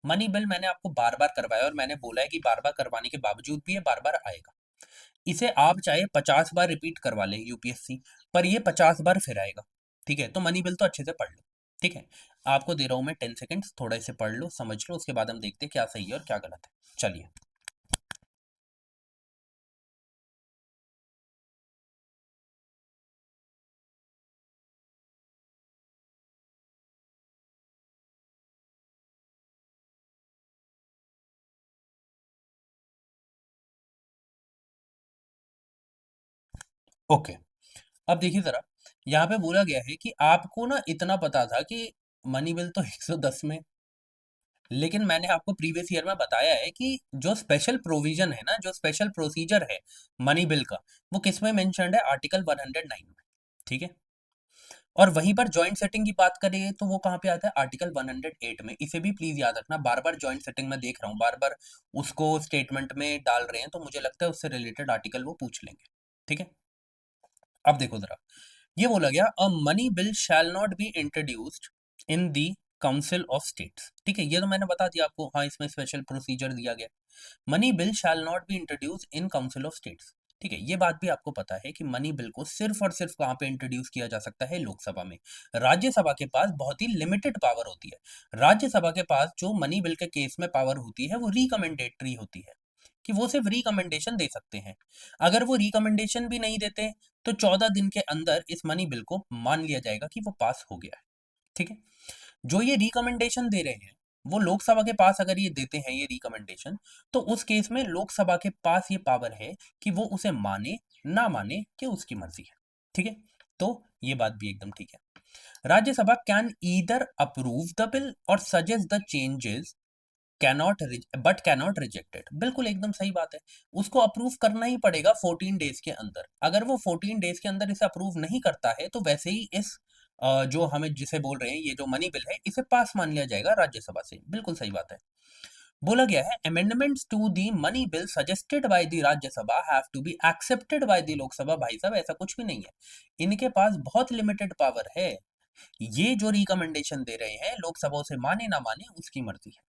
मनी बिल मैंने आपको बार-बार करवाया और मैंने बोला है कि बार-बार करवाने के बावजूद भी ये बार-बार आएगा। इसे आप चाहे 50 बार रिपीट करवा लें यूपीएससी, पर ये 50 बार फिर आएगा। ठीक है? तो मनी बिल तो अच्छे से पढ़ लो। ठीक है? आपको दे रहा हूँ मैं 10 सेकंड्स, थोड़ा इसे पढ़ लो, समझ लो, उसके बाद हम देखते हैं क्या सही है और क्या गलत है। चलिए। ओके, अब देखिए ज़रा, यहाँ पे बोला गया है कि आपको ना इतना पता था कि मनी बिल तो 110 में, लेकिन मैंने आपको प्रीवियस ईयर में बताया है कि जो स्पेशल प्रोविजन है ना, जो स्पेशल प्रोसीजर है मनी बिल का, वो किस में मेंशन्ड है? आर्टिकल 109 में। ठीक है? और वहीं पर जॉइंट सेटिंग की बात करें तो वो कहाँ पे आता है? आर्टिकल 108 में। इसे भी प्लीज़ याद रखना, बार-बार जॉइंट सेटिंग में देख रहा हूँ, बार-बार उसको स्टेटमेंट में डाल रहे हैं, तो मुझे लगता है उससे रिलेटेड आर्टिकल वो पूछ लेंगे। ठीक है? अब देखो ज़रा, ये बोला गया a money bill shall not be introduced in the council of states. ठीक है, ये तो मैंने बता दिया आपको, हाँ, इसमें स्पेशल प्रोसीजर दिया गया। Money bill shall not be introduce in council of states. ठीक है, ये बात भी आपको पता है कि मनी बिल को सिर्फ और सिर्फ कहाँ पे इंट्रोड्यूस किया जा सकता है? लोकसभा में। राज्यसभा के पास बहुत ही लिमिटेड पावर होती है। राज्यसभा के पास जो मनी बिल के केस में पावर होती है वो रिकमेंडेटरी होती है। कि वो सिर्फ रिकमेंडेशन दे सकते हैं। अगर वो रिकमेंडेशन भी नहीं देते तो 14 दिन के अंदर इस मनी बिल को मान लिया जाएगा कि वो पास हो गया है। ठीक है। जो ये रिकमेंडेशन दे रहे हैं वो लोकसभा के पास अगर ये देते हैं ये रिकमेंडेशन, तो उस केस में लोकसभा के पास ये पावर है कि वो उसे माने ना माने कि उसकी मर्जी है। ठीक है। तो ये बात भी एकदम ठीक है। Rajya Sabha can either approve the bill और suggest the changes cannot reject it. बिल्कुल एकदम सही बात है। उसको अप्रूव करना ही पड़ेगा 14 डेज के अंदर। अगर वो 14 डेज के अंदर इसे अप्रूव नहीं करता है तो वैसे ही इस जो हमें जिसे बोल रहे हैं ये जो मनी बिल है इसे पास मान लिया जाएगा राज्यसभा से। बिल्कुल सही बात है। बोला गया है amendments to the money bill suggested by the Rajya Sabha have to be accepted by the Lok Sabha. भाई साहब ऐसा कुछ भी नहीं है। इनके पास बहुत लिमिटेड पावर है। ये जो रिकमेंडेशन दे रहे हैं लोकसभा उसे माने ना माने उसकी मर्जी है।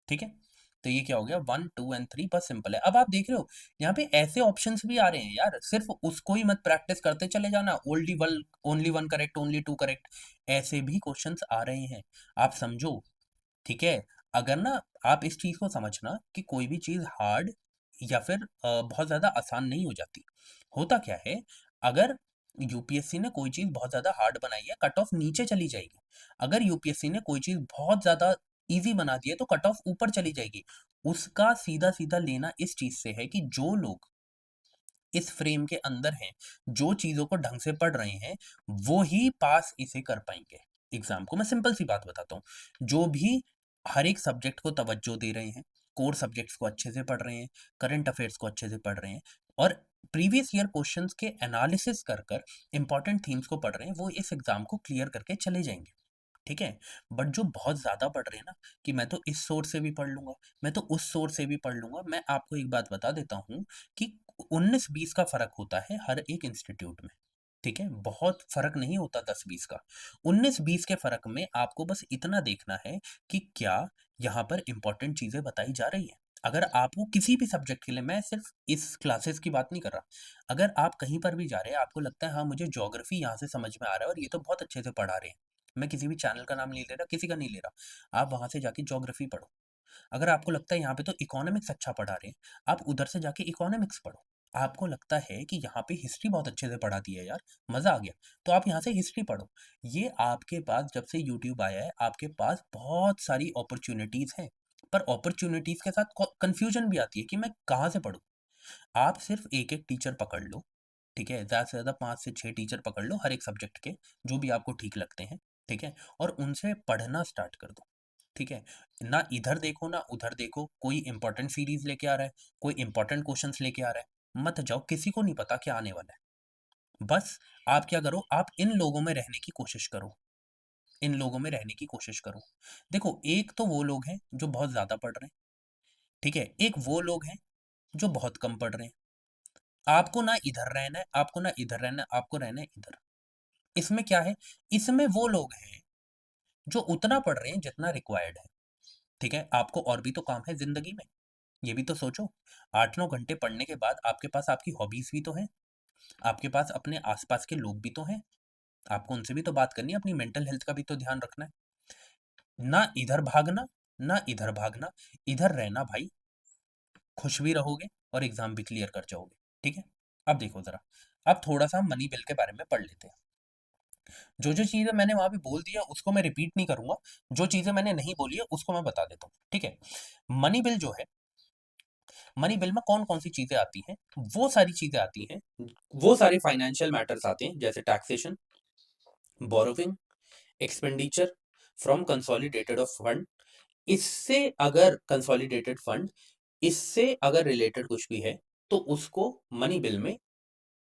ठीक है। तो ये क्या हो गया 1 2 एंड 3 बस सिंपल है। अब आप देख रहे हो यहाँ पे ऐसे ऑप्शंस भी आ रहे हैं यार, सिर्फ उसको ही मत प्रैक्टिस करते चले जाना only one correct only two correct. ऐसे भी क्वेश्चंस आ रहे हैं, आप समझो। ठीक है। अगर ना आप इस चीज को समझना कि कोई भी चीज हार्ड या फिर बहुत ज्यादा आसान नहीं हो जाती। होता क्या है, अगर यूपीएससी ने कोई चीज बहुत ज्यादा हार्ड बनाई है कट ऑफ नीचे चली जाएगी। अगर यूपीएससी ने कोई चीज बहुत ज्यादा इजी बना दी है तो कट ऑफ ऊपर चली जाएगी। उसका सीधा सीधा लेना इस चीज से है कि जो लोग इस फ्रेम के अंदर हैं, जो चीजों को ढंग से पढ़ रहे हैं, वो ही पास इसे कर पाएंगे एग्जाम को। मैं सिंपल सी बात बताता हूँ, जो भी हर एक सब्जेक्ट को तवज्जो दे रहे हैं, कोर सब्जेक्ट्स को अच्छे से पढ़ रहे हैं, करंट अफेयर्स को अच्छे से पढ़ रहे हैं और प्रीवियस ईयर क्वेश्चंस के एनालिसिस कर कर इंपॉर्टेंट थीम्स को पढ़ रहे हैं, वो इस एग्जाम को क्लियर करके चले जाएंगे। ठीक है। बट जो बहुत ज्यादा पढ़ रहे हैं ना कि मैं तो इस सोर्स से भी पढ़ लूंगा, मैं तो उस सोर्स से भी पढ़ लूंगा, मैं आपको एक बात बता देता हूँ कि 19-20 का फर्क होता है हर एक इंस्टीट्यूट में। ठीक है। बहुत फर्क नहीं होता 10-20 का। 19-20 के फर्क में आपको बस इतना देखना है कि क्या यहाँ पर इंपॉर्टेंट चीजें बताई जा रही है। अगर आपको किसी भी सब्जेक्ट के लिए, मैं सिर्फ इस क्लासेस की बात नहीं कर रहा, अगर आप कहीं पर भी जा रहे हैं आपको लगता है हाँ मुझे ज्योग्राफी यहाँ से समझ में आ रहा है और ये तो बहुत अच्छे से पढ़ा रहे हैं, मैं किसी भी चैनल का नाम नहीं ले रहा, किसी का नहीं ले रहा, आप वहां से जाके ज्योग्राफी पढ़ो। अगर आपको लगता है यहाँ पे तो इकोनॉमिक्स अच्छा पढ़ा रहे हैं, आप उधर से जाके इकोनॉमिक्स पढ़ो। आपको लगता है कि यहाँ पे हिस्ट्री बहुत अच्छे से पढ़ा दी है यार, मजा आ गया, तो आप यहाँ से हिस्ट्री पढ़ो। ये आपके पास जब से यूट्यूब आया है आपके पास बहुत सारी अपॉर्चुनिटीज हैं। पर अपॉर्चुनिटीज के साथ कंफ्यूजन भी आती है कि मैं कहाँ से पढूं। आप सिर्फ एक एक टीचर पकड़ लो। ठीक है। ज्यादा से ज्यादा 5 से 6 टीचर पकड़ लो हर एक सब्जेक्ट के, जो भी आपको ठीक लगते हैं। ठीक है। और उनसे पढ़ना स्टार्ट कर दो। ठीक है। ना इधर देखो ना उधर देखो, कोई इंपॉर्टेंट सीरीज लेके आ रहा है, कोई इंपॉर्टेंट क्वेश्चंस लेके आ रहा है, मत जाओ, किसी को नहीं पता क्या आने वाला है। बस आप क्या करो, आप इन लोगों में रहने की कोशिश करो, इन लोगों में रहने की कोशिश करो। देखो एक तो वो लोग हैं जो बहुत ज्यादा पढ़ रहे हैं। ठीक है। एक वो लोग हैं जो बहुत कम पढ़ रहे हैं। आपको ना इधर रहना है, आपको ना इधर रहना है, आपको रहना है इधर। इसमें क्या है, इसमें वो लोग हैं जो उतना पढ़ रहे हैं जितना रिक्वायर्ड है। ठीक है। आपको और भी तो काम है जिंदगी में, ये भी तो सोचो। 8-9 घंटे पढ़ने के बाद आपके पास आपकी हॉबीज भी तो हैं, आपके पास अपने आसपास के लोग भी तो हैं, आपको उनसे भी तो बात करनी है, अपनी मेंटल हेल्थ का भी तो ध्यान रखना है। ना इधर भागना, ना इधर भागना, इधर रहना भाई, खुश भी रहोगे और एग्जाम भी क्लियर कर जाओगे। ठीक है। अब देखो जरा, अब थोड़ा सा मनी बिल के बारे में पढ़ लेते हैं। जो जो चीजें मैंने वहां पे बोल दिया उसको मैं रिपीट नहीं करूंगा, जो चीजें मैंने नहीं बोली है उसको मैं बता देता हूँ। ठीक है। मनी बिल जो है, मनी बिल में कौन कौन सी चीजें आती हैं, वो सारी चीजें आती हैं, वो सारे फाइनेंशियल मैटर्स आते हैं जैसे taxation, borrowing, expenditure from consolidated of fund. इससे अगर कंसोलिडेटेड फंड, इससे अगर रिलेटेड कुछ भी है तो उसको मनी बिल में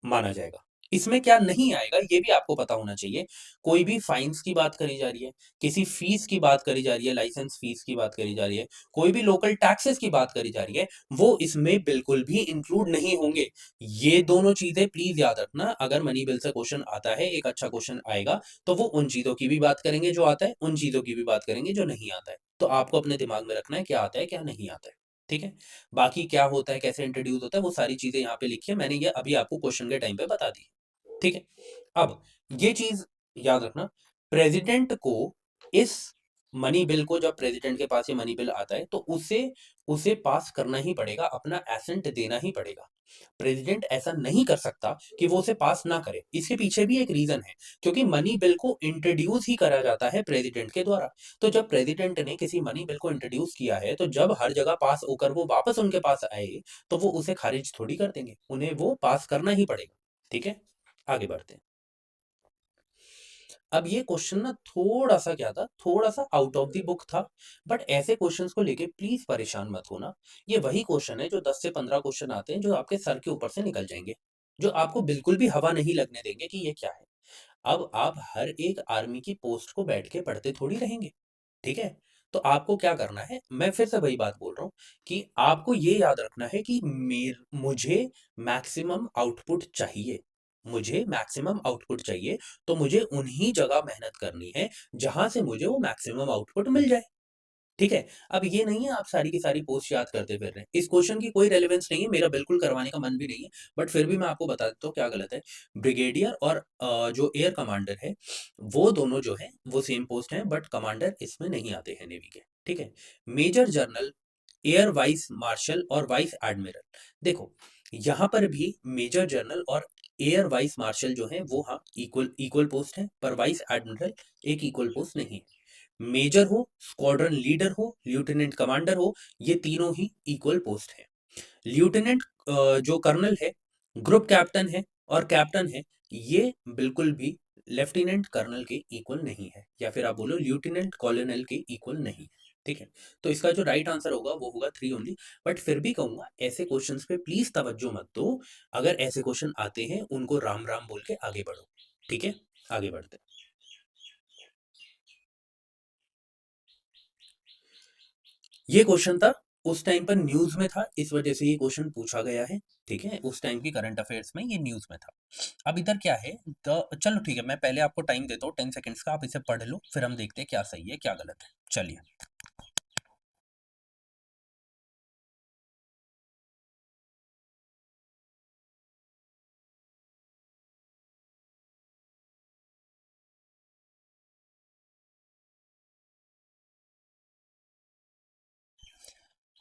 माना जाएगा। इसमें क्या नहीं आएगा ये भी आपको पता होना चाहिए। कोई भी फाइन्स की बात करी जा रही है, किसी फीस की बात करी जा रही है, लाइसेंस फीस की बात करी जा रही है, कोई भी लोकल टैक्सेस की बात करी जा रही है, वो इसमें बिल्कुल भी इंक्लूड नहीं होंगे। ये दोनों चीजें प्लीज याद रखना। अगर मनी बिल से क्वेश्चन आता है, एक अच्छा क्वेश्चन आएगा, तो वो उन चीजों की भी बात करेंगे जो आता है, उन चीजों की भी बात करेंगे जो नहीं आता है। तो आपको अपने दिमाग में रखना है क्या आता है क्या नहीं आता है। ठीक है। बाकी क्या होता है, कैसे इंट्रोड्यूस होता है, वो सारी चीजें यहाँ पे लिखी है मैंने, ये अभी आपको क्वेश्चन के टाइम पे बता दी। ठीक है। अब ये चीज याद रखना, प्रेसिडेंट को इस मनी बिल को जब प्रेसिडेंट के पास ये मनी बिल आता है तो उसे उसे पास करना ही पड़ेगा, अपना एसेंट देना ही पड़ेगा। प्रेसिडेंट ऐसा नहीं कर सकता कि वो उसे पास ना करे। इसके पीछे भी एक रीजन है, क्योंकि मनी बिल को इंट्रोड्यूस ही करा जाता है प्रेसिडेंट के द्वारा। तो जब प्रेसिडेंट ने किसी मनी बिल को इंट्रोड्यूस किया है, तो जब हर जगह पास होकर वो वापस उनके पास आए, तो वो उसे खारिज थोड़ी कर देंगे, उन्हें वो पास करना ही पड़ेगा। ठीक है, आगे बढ़ते हैं। अब ये क्वेश्चन ना थोड़ा सा क्या था, थोड़ा सा आउट ऑफ द बुक था, बट ऐसे क्वेश्चंस को लेके प्लीज परेशान मत होना। ये वही क्वेश्चन है जो 10 से 15 क्वेश्चन आते हैं जो आपके सर के ऊपर से निकल जाएंगे, जो आपको बिल्कुल भी हवा नहीं लगने देंगे कि ये क्या है। अब आप हर एक आर्मी की पोस्ट को बैठ के पढ़ते थोड़ी रहेंगे, ठीक है? तो आपको क्या करना है, मैं फिर से वही बात बोल रहा हूँ कि आपको ये याद रखना है कि मुझे मैक्सिमम आउटपुट चाहिए। मुझे मैक्सिमम आउटपुट चाहिए, तो मुझे उन्हीं जगह मेहनत करनी है जहां से मुझे वो मैक्सिमम आउटपुट मिल जाए। ठीक है? अब ये नहीं है आप सारी की सारी पोस्ट याद करते फिर रहे हैं। इस क्वेश्चन की कोई रेलेवेंस नहीं है, मेरा बिल्कुल करवाने का मन भी नहीं है, बट फिर भी मैं आपको बता देता हूँ क्या गलत है। ब्रिगेडियर और जो एयर कमांडर है, वो दोनों जो हैं, वो सेम पोस्ट हैं, बट कमांडर इसमें नहीं आते हैं नेवी के, ठीक है? Major general, air vice marshal और वाइस एडमिरल। देखो, यहाँ पर भी मेजर जनरल और एयर वाइस मार्शल जो हैं, वो हाँ, इक्वल इक्वल पोस्ट हैं, पर वाइस एडमिरल एक इक्वल पोस्ट नहीं है। मेजर हो, स्क्वाड्रन लीडर हो, लेफ्टिनेंट कमांडर हो, ये तीनों ही इक्वल पोस्ट है। लेफ्टिनेंट जो कर्नल है, ग्रुप कैप्टन है और कैप्टन है, ये बिल्कुल भी लेफ्टिनेंट कर्नल के इक्वल नहीं है, या फिर आप बोलो लेफ्टिनेंट कॉलोनल के इक्वल नहीं है। ठीक है, तो इसका जो राइट आंसर होगा वो होगा 3 ओनली। बट फिर भी कहूंगा ऐसे क्वेश्चंस पे प्लीज तवज्जो मत दो। अगर ऐसे क्वेश्चन आते हैं उनको राम राम बोल के आगे बढ़ो। ठीक है, आगे बढ़ते हैं। ये क्वेश्चन था, उस टाइम पर न्यूज में था, इस वजह से ये क्वेश्चन पूछा गया है। ठीक है, उस टाइम की करंट अफेयर्स में ये न्यूज में था। अब इधर क्या है, तो चलो ठीक है, मैं पहले आपको टाइम देता हूँ 10 सेकंड्स का, आप इसे पढ़ लो, फिर हम देखते हैं क्या सही है क्या गलत है। चलिए।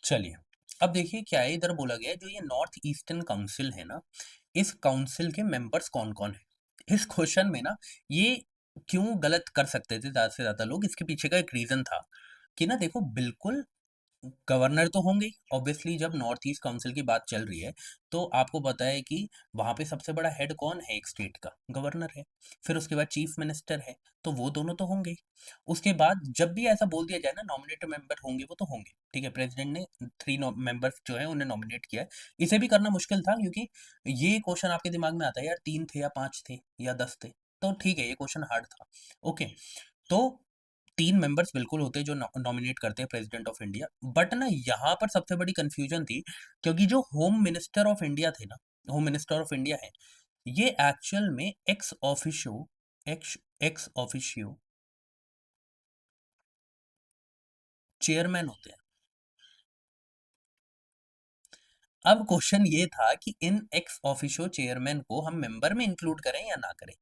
चलिए, अब देखिए क्या है, इधर बोला गया है जो ये नॉर्थ ईस्टर्न काउंसिल है ना, इस काउंसिल के मेंबर्स कौन कौन है। इस क्वेश्चन में ना, ये क्यों गलत कर सकते थे ज्यादा से ज्यादा लोग, इसके पीछे का एक रीजन था कि ना देखो, बिल्कुल गवर्नर तो होंगे ही ऑब्वियसली, जब नॉर्थ ईस्ट काउंसिल की बात चल रही है, तो आपको पता है कि वहां पे सबसे बड़ा हेड कौन है, एक स्टेट का गवर्नर है। फिर उसके बाद चीफ मिनिस्टर है, तो वो दोनों तो होंगे ही। उसके बाद जब भी ऐसा बोल दिया जाए ना, नॉमिनेटेड मेंबर होंगे, वो तो होंगे, ठीक है। प्रेसिडेंट ने 3 मेंबर्स जो है उन्हें नॉमिनेट किया है। इसे भी करना मुश्किल था, क्योंकि ये क्वेश्चन आपके दिमाग में आता है यार, 3 थे या 5 थे या 10 थे, तो ठीक है, ये क्वेश्चन हार्ड था। ओके, तो 3 मेंबर्स बिल्कुल होते हैं जो नॉमिनेट करते हैं प्रेसिडेंट ऑफ इंडिया। बट ना यहाँ पर सबसे बड़ी कंफ्यूजन थी, क्योंकि जो होम मिनिस्टर ऑफ इंडिया थे ना, होम मिनिस्टर ऑफ इंडिया है, ये एक्चुअल में एक्स ऑफिशियो चेयरमैन होते हैं। अब क्वेश्चन ये था कि इन एक्स ऑफिशियो चेयरमैन को हम मेंबर में इंक्लूड करें या ना करें।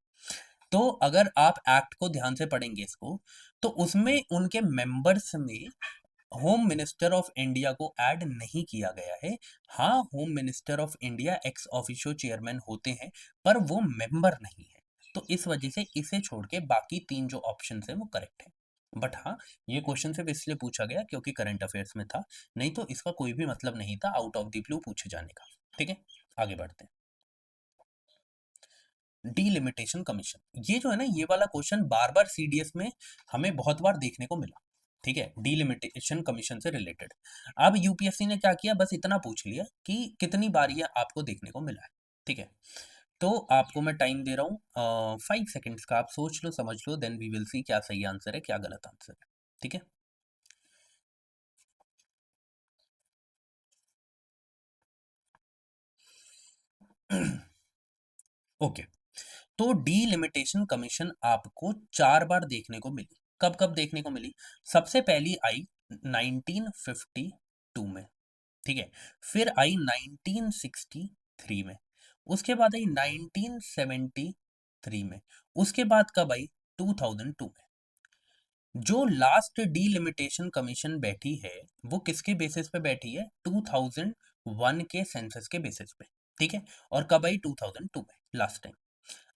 तो अगर आप एक्ट को ध्यान से पढ़ेंगे इसको, तो उसमें उनके मेंबर्स में होम मिनिस्टर ऑफ इंडिया को ऐड नहीं किया गया है। हाँ, home minister of India ex officio chairman होते हैं, पर वो मेंबर नहीं है। तो इस वजह से इसे छोड़ के बाकी 3 जो ऑप्शन है वो करेक्ट है। बट हाँ, ये क्वेश्चन सिर्फ इसलिए पूछा गया क्योंकि करंट अफेयर्स में था, नहीं तो इसका कोई भी मतलब नहीं था आउट ऑफ द ब्लू पूछे जाने का। ठीक है, आगे बढ़ते हैं। डीलिमिटेशन कमीशन, ये जो है ना, ये वाला क्वेश्चन बार बार सीडीएस में हमें बहुत बार देखने को मिला। ठीक है, डीलिमिटेशन कमीशन से रिलेटेड। अब यूपीएससी ने क्या किया, बस इतना पूछ लिया कि कितनी बार ये आपको देखने को मिला है। ठीक है, तो आपको मैं टाइम दे रहा हूँ 5 सेकेंड्स का, आप सोच लो समझ लो, देन वी विल सी क्या सही आंसर है क्या गलत आंसर है। ठीक है। ओके, तो डीलिमिटेशन कमीशन आपको 4 बार देखने को मिली। कब कब देखने को मिली? सबसे पहली आई 1952 में, ठीक है। फिर आई 1963 में, उसके बाद आई 1973 में, उसके बाद कब आई? 2002 में। जो लास्ट डीलिमिटेशन कमीशन बैठी है वो किसके बेसिस पे बैठी है? 2001 के सेंसस के बेसिस पे, ठीक है। और कब आई? 2002 में लास्ट टाइम।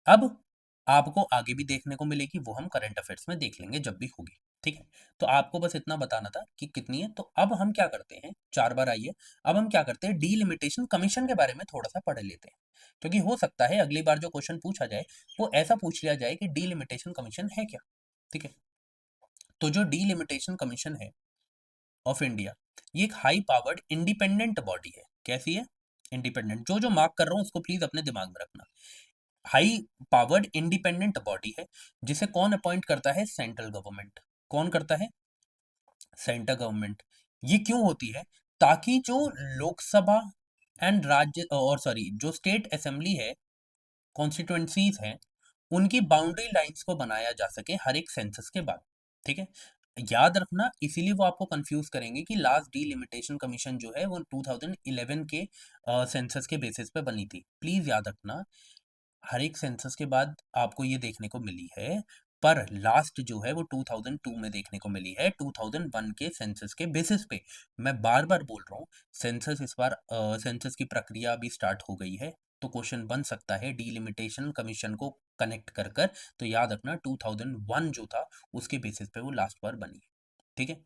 अब आपको आगे भी देखने को मिलेगी, वो हम करंट अफेयर्स में देख लेंगे जब भी होगी, ठीक है। तो आपको बस इतना बताना था कि कितनी है। तो अब हम क्या करते हैं, 4 बार आई है, अब हम क्या करते हैं, डीलिमिटेशन कमीशन के बारे में थोड़ा सा पढ़ लेते हैं, क्योंकि हो सकता है अगली बार जो क्वेश्चन पूछा जाए वो ऐसा पूछ लिया जाए कि डीलिमिटेशन कमीशन है क्या, ठीक है। तो जो डीलिमिटेशन कमीशन है ऑफ इंडिया, ये एक हाई पावर्ड इंडिपेंडेंट बॉडी है। कैसी है? इंडिपेंडेंट। जो जो मार्क कर रहा हूं उसको प्लीज अपने दिमाग में रखना। हाई पावर्ड इंडिपेंडेंट बॉडी है, जिसे कौन अपॉइंट करता है? Central government. कौन करता है? Central government. ये क्यों होती है? ताकि जो लोकसभा एंड राज्य और सॉरी जो स्टेट असेंबली है, कॉन्स्टिट्यूएंसीज हैं, उनकी बाउंड्री लाइंस को बनाया जा सके हर एक सेंसस के बाद, ठीक है। याद रखना, इसीलिए वो आपको कंफ्यूज करेंगे कि लास्ट डीलिमिटेशन कमीशन जो है वो 2011 के सेंसस के बेसिस पे बनी थी। प्लीज याद रखना, हर एक सेंसस के बाद आपको ये देखने को मिली है, पर लास्ट जो है वो 2002 में देखने को मिली है, 2001 के सेंसस के बेसिस पे। मैं बार बार बोल रहा हूँ, सेंसस इस बार सेंसस की प्रक्रिया अभी स्टार्ट हो गई है, तो क्वेश्चन बन सकता है डीलिमिटेशन कमीशन को कनेक्ट कर कर। तो याद रखना 2001 जो था उसके बेसिस पे वो लास्ट बार बनी है, ठीक है।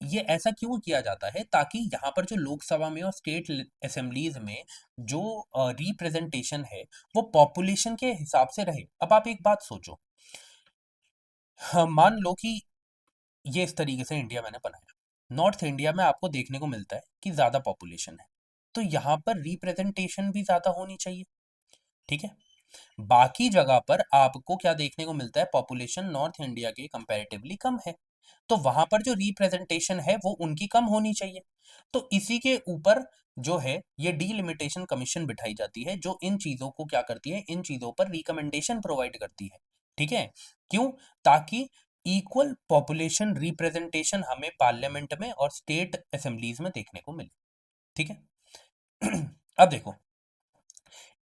ये ऐसा क्यों किया जाता है? ताकि यहाँ पर जो लोकसभा में और स्टेट असेंबलीज में जो रिप्रेजेंटेशन है वो पॉपुलेशन के हिसाब से रहे। अब आप एक बात सोचो, हाँ, मान लो कि ये इस तरीके से इंडिया मैंने बनाया, नॉर्थ इंडिया में आपको देखने को मिलता है कि ज्यादा पॉपुलेशन है, तो यहाँ पर रिप्रेजेंटेशन भी ज्यादा होनी चाहिए, ठीक है। बाकी जगह पर आपको क्या देखने को मिलता है? पॉपुलेशन नॉर्थ इंडिया के कंपैरेटिवली कम है, तो वहां पर जो रिप्रेजेंटेशन है वो उनकी कम होनी चाहिए। तो इसी के ऊपर जो है ये डीलिमिटेशन कमीशन बिठाई जाती है, जो इन चीजों को क्या करती है, इन चीजों पर रिकमेंडेशन प्रोवाइड करती है, ठीक है। क्यों? ताकि इक्वल पॉपुलेशन रिप्रेजेंटेशन हमें पार्लियामेंट में और स्टेट असेंबलीज में देखने को मिले, ठीक है। अब देखो,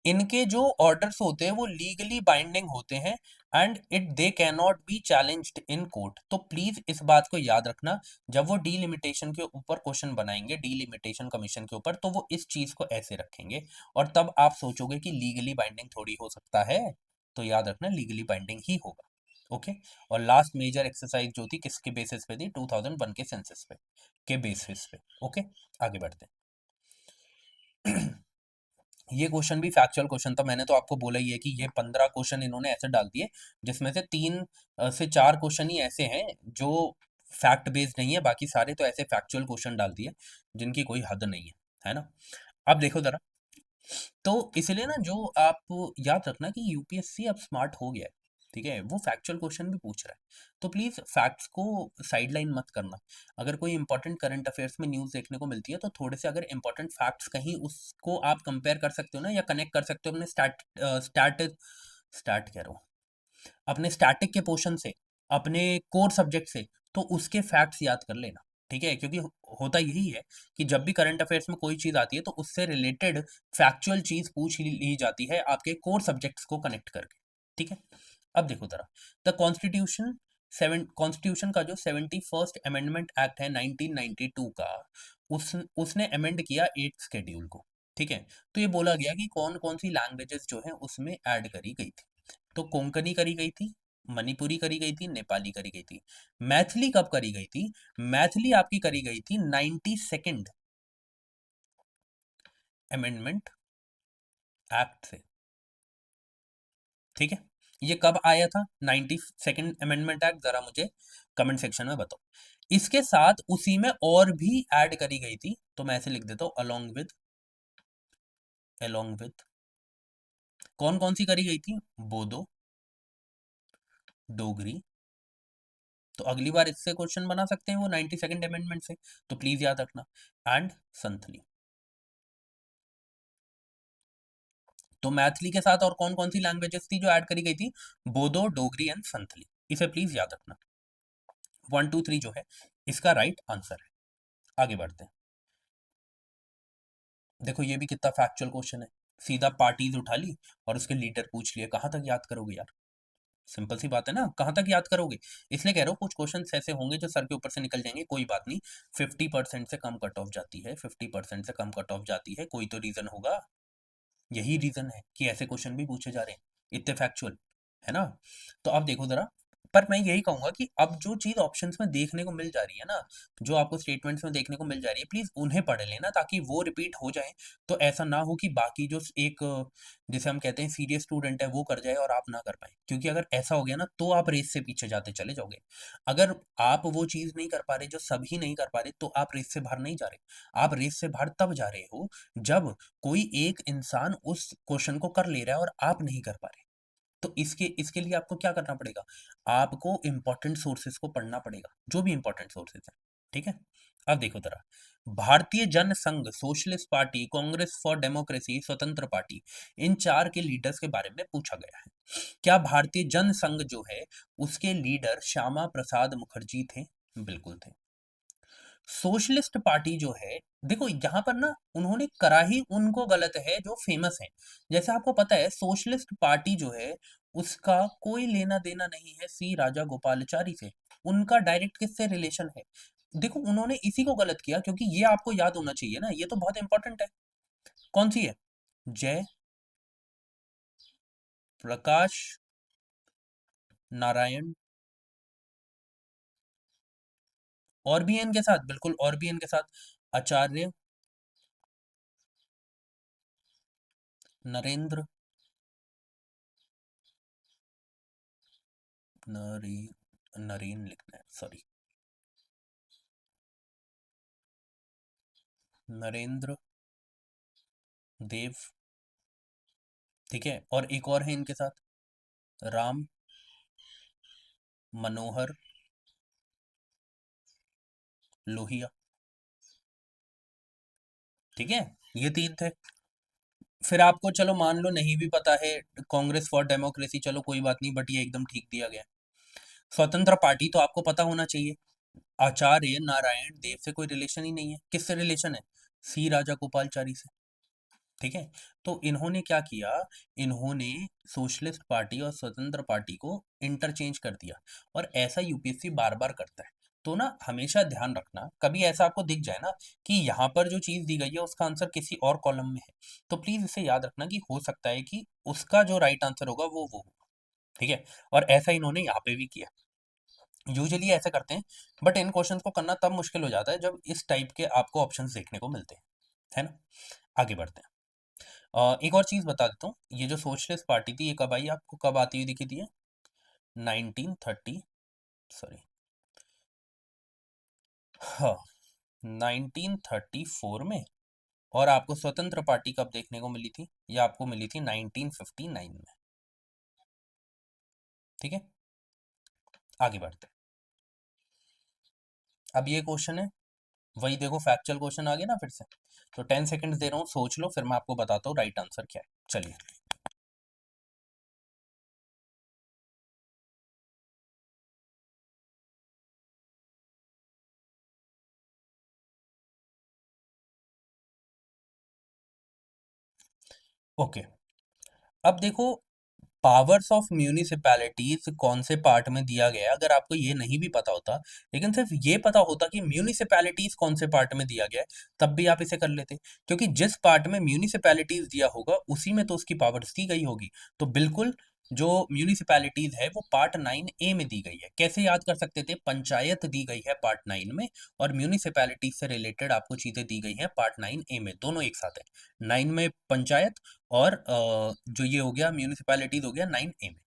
इनके जो ऑर्डर्स होते हैं वो लीगली बाइंडिंग होते हैं and it they can not be challenged in court. तो प्लीज इस बात को याद रखना, जब वो डीलिमिटेशन के ऊपर क्वेश्चन बनाएंगे, डीलिमिटेशन कमीशन के ऊपर, तो वो इस चीज को ऐसे रखेंगे, और तब आप सोचोगे कि लीगली बाइंडिंग थोड़ी हो सकता है। तो याद रखना, लीगली बाइंडिंग ही होगा, ओके। और लास्ट मेजर एक्सरसाइज जो थी किसके बेसिस पे थी? 2001 के सेंसस पे के बेसिस पे, ओके। आगे बढ़ते हैं। ये क्वेश्चन भी फैक्चुअल क्वेश्चन था, मैंने तो आपको बोला ही है कि ये 15 क्वेश्चन इन्होंने ऐसे डाल दिए, जिसमें से 3 से 4 क्वेश्चन ही ऐसे हैं जो फैक्ट बेस्ड नहीं है, बाकी सारे तो ऐसे फैक्चुअल क्वेश्चन डाल दिए जिनकी कोई हद नहीं है ना। अब देखो जरा, तो इसलिए ना जो आप याद रखना कि यूपीएससी अब स्मार्ट हो गया है, ठीक है, वो फैक्चुअल क्वेश्चन भी पूछ रहा है। तो प्लीज फैक्ट्स को साइडलाइन मत करना। अगर कोई इंपॉर्टेंट करंट अफेयर्स में न्यूज देखने को मिलती है तो थोड़े से अगर इंपॉर्टेंट फैक्ट्स कहीं उसको आप कंपेयर कर सकते हो ना, या कनेक्ट कर सकते हो अपने स्टार्ट कह रहा हूँ, अपने स्टैटिक के पोर्शन से, अपने कोर सब्जेक्ट से, तो उसके फैक्ट्स याद कर लेना, ठीक है। क्योंकि होता यही है कि जब भी करंट अफेयर्स में कोई चीज आती है तो उससे रिलेटेड फैक्चुअल चीज पूछ ली जाती है आपके कोर सब्जेक्ट्स को कनेक्ट करके, ठीक है। अब देखो जरा, द कॉन्स्टिट्यूशन कॉन्स्टिट्यूशन का जो 71st अमेंडमेंट एक्ट है 1992 का, उसने अमेंड किया 8th शेड्यूल को, ठीक है। तो ये बोला गया कि कौन कौन सी लैंग्वेजेस जो है उसमें ऐड करी गई थी। तो कोंकणी करी गई थी, मणिपुरी करी गई थी, नेपाली करी गई थी। मैथिली कब करी गई थी? मैथिली आपकी करी गई थी 92nd अमेंडमेंट एक्ट से, ठीक है। ये कब आया था 92nd अमेंडमेंट एक्ट? जरा मुझे कमेंट सेक्शन में बताओ। इसके साथ उसी में और भी ऐड करी गई थी, तो मैं ऐसे लिख देता हूं, अलोंग विद कौन कौन सी करी गई थी? बोडो, डोगरी। तो अगली बार इससे क्वेश्चन बना सकते हैं वो 92nd अमेंडमेंट से, तो प्लीज याद रखना। एंड संथली। तो मैथिली के साथ और कौन कौन सी लैंग्वेजेस थी जो ऐड करी गई थी? बोडो, डोगरी एंड संथली। इसे प्लीज याद रखना। 1 2 3 जो है इसका राइट आंसर है। आगे बढ़ते हैं। देखो ये भी कितना फैक्चुअल क्वेश्चन है, सीधा पार्टीज उठा ली और उसके लीडर पूछ लिए, कहां तक याद करोगे यार। सिंपल सी बात है ना, कहाँ तक याद करोगे? इसलिए कह रहा हूँ कुछ क्वेश्चंस ऐसे होंगे जो सर के ऊपर से निकल जाएंगे, कोई बात नहीं। 50% से कम कट ऑफ जाती है, 50% से कम कट ऑफ जाती है, कोई तो रीजन होगा। यही रीजन है कि ऐसे क्वेश्चन भी पूछे जा रहे हैं, इतने फैक्चुअल, है ना? तो अब देखो जरा, पर मैं यही कहूंगा कि अब जो चीज ऑप्शंस में देखने को मिल जा रही है ना, जो आपको स्टेटमेंट्स में देखने को मिल जा रही है, प्लीज उन्हें पढ़ लेना ताकि वो रिपीट हो जाए। तो ऐसा ना हो कि बाकी जो एक जिसे हम कहते हैं सीरियस स्टूडेंट है वो कर जाए और आप ना कर पाए, क्योंकि अगर ऐसा हो गया ना तो आप रेस से पीछे जाते चले जाओगे। अगर आप वो चीज नहीं कर पा रहे जो सभी नहीं कर पा रहे, तो आप रेस से बाहर नहीं जा रहे। आप रेस से बाहर तब जा रहे हो जब कोई एक इंसान उस क्वेश्चन को कर ले रहा है और आप नहीं कर पा रहे। तो इसके इसके लिए आपको क्या करना पड़ेगा? आपको इंपॉर्टेंट सोर्सेस को पढ़ना पड़ेगा, जो भी इंपॉर्टेंट सोर्सेस हैं। ठीक है? अब देखो जरा, भारतीय जन संघ, socialist party, Congress for democracy, स्वतंत्र पार्टी, इन चार के लीडर्स के बारे में पूछा गया है। क्या भारतीय जन संघ जो है उसके लीडर श्यामा प्रसाद मुखर्जी थे? बिल्कुल थे। सोशलिस्ट पार्टी जो है, देखो यहाँ पर ना उन्होंने करा ही उनको गलत है जो फेमस है। जैसे आपको पता है सोशलिस्ट पार्टी जो है उसका कोई लेना देना नहीं है सी राजा गोपालाचारी से। उनका डायरेक्ट किससे रिलेशन है? देखो उन्होंने इसी को गलत किया, क्योंकि ये आपको याद होना चाहिए ना, ये तो बहुत इंपॉर्टेंट है। कौन सी है? जय प्रकाश नारायण। और भी है इनके साथ, बिल्कुल और भी है इनके साथ। आचार्य नरेंद्र, नरे नरेन लिखना है, सॉरी, नरेंद्र देव। ठीक है, और एक और है इनके साथ, राम मनोहर लोहिया। ठीक है, ये तीन थे। फिर आपको चलो मान लो नहीं भी पता है, कांग्रेस फॉर डेमोक्रेसी, चलो कोई बात नहीं, बट ये एकदम ठीक दिया गया। स्वतंत्र पार्टी तो आपको पता होना चाहिए। आचार्य नारायण देव से कोई रिलेशन ही नहीं है, किससे रिलेशन है? सी राजा गोपालचारी से। ठीक है, तो इन्होंने क्या किया, इन्होंने सोशलिस्ट पार्टी और स्वतंत्र पार्टी को इंटरचेंज कर दिया। और ऐसा यूपीएससी बार बार करता है। तो ना हमेशा ध्यान रखना, कभी ऐसा आपको दिख जाए ना कि यहाँ पर जो चीज दी गई है उसका आंसर किसी और कॉलम में है, तो प्लीज इसे याद रखना कि हो सकता है कि उसका जो राइट आंसर होगा वो होगा। ठीक है, और ऐसा इन्होंने यहाँ पे भी किया। यूजुअली ऐसा करते हैं, बट इन क्वेश्चंस को करना तब मुश्किल हो जाता है जब इस टाइप के आपको ऑप्शंस देखने को मिलते हैं, है ना? आगे बढ़ते हैं। एक और चीज बता देता हूँ, ये जो सोशलिस्ट पार्टी थी ये कब आई, आपको कब आती हुई दिखी थी ये? 1930, सॉरी, हाँ, 1934 में। और आपको स्वतंत्र पार्टी कब देखने को मिली थी? ये आपको मिली थी 1959 में। ठीक है, आगे बढ़ते हैं। अब ये क्वेश्चन है, वही देखो फैक्चुअल क्वेश्चन आ गया ना फिर से। तो 10 सेकंड दे रहा हूँ, सोच लो, फिर मैं आपको बताता हूँ राइट आंसर क्या है। चलिए। ओके, अब देखो, पावर्स ऑफ म्यूनिसिपैलिटीज कौन से पार्ट में दिया गया है, अगर आपको ये नहीं भी पता होता, लेकिन सिर्फ ये पता होता कि म्यूनिसिपैलिटीज कौन से पार्ट में दिया गया है, तब भी आप इसे कर लेते, क्योंकि जिस पार्ट में म्यूनिसिपैलिटीज दिया होगा उसी में तो उसकी पावर्स दी गई होगी। तो बिल्कुल, जो म्यूनिसिपैलिटीज है वो पार्ट 9A में दी गई है। कैसे याद कर सकते थे? पंचायत दी गई है पार्ट 9 में, और म्यूनिसिपैलिटीज से रिलेटेड आपको चीजें दी गई हैं पार्ट 9A में, दोनों एक साथ है। 9 में पंचायत, और जो ये हो गया म्यूनिसिपैलिटीज हो गया 9A में।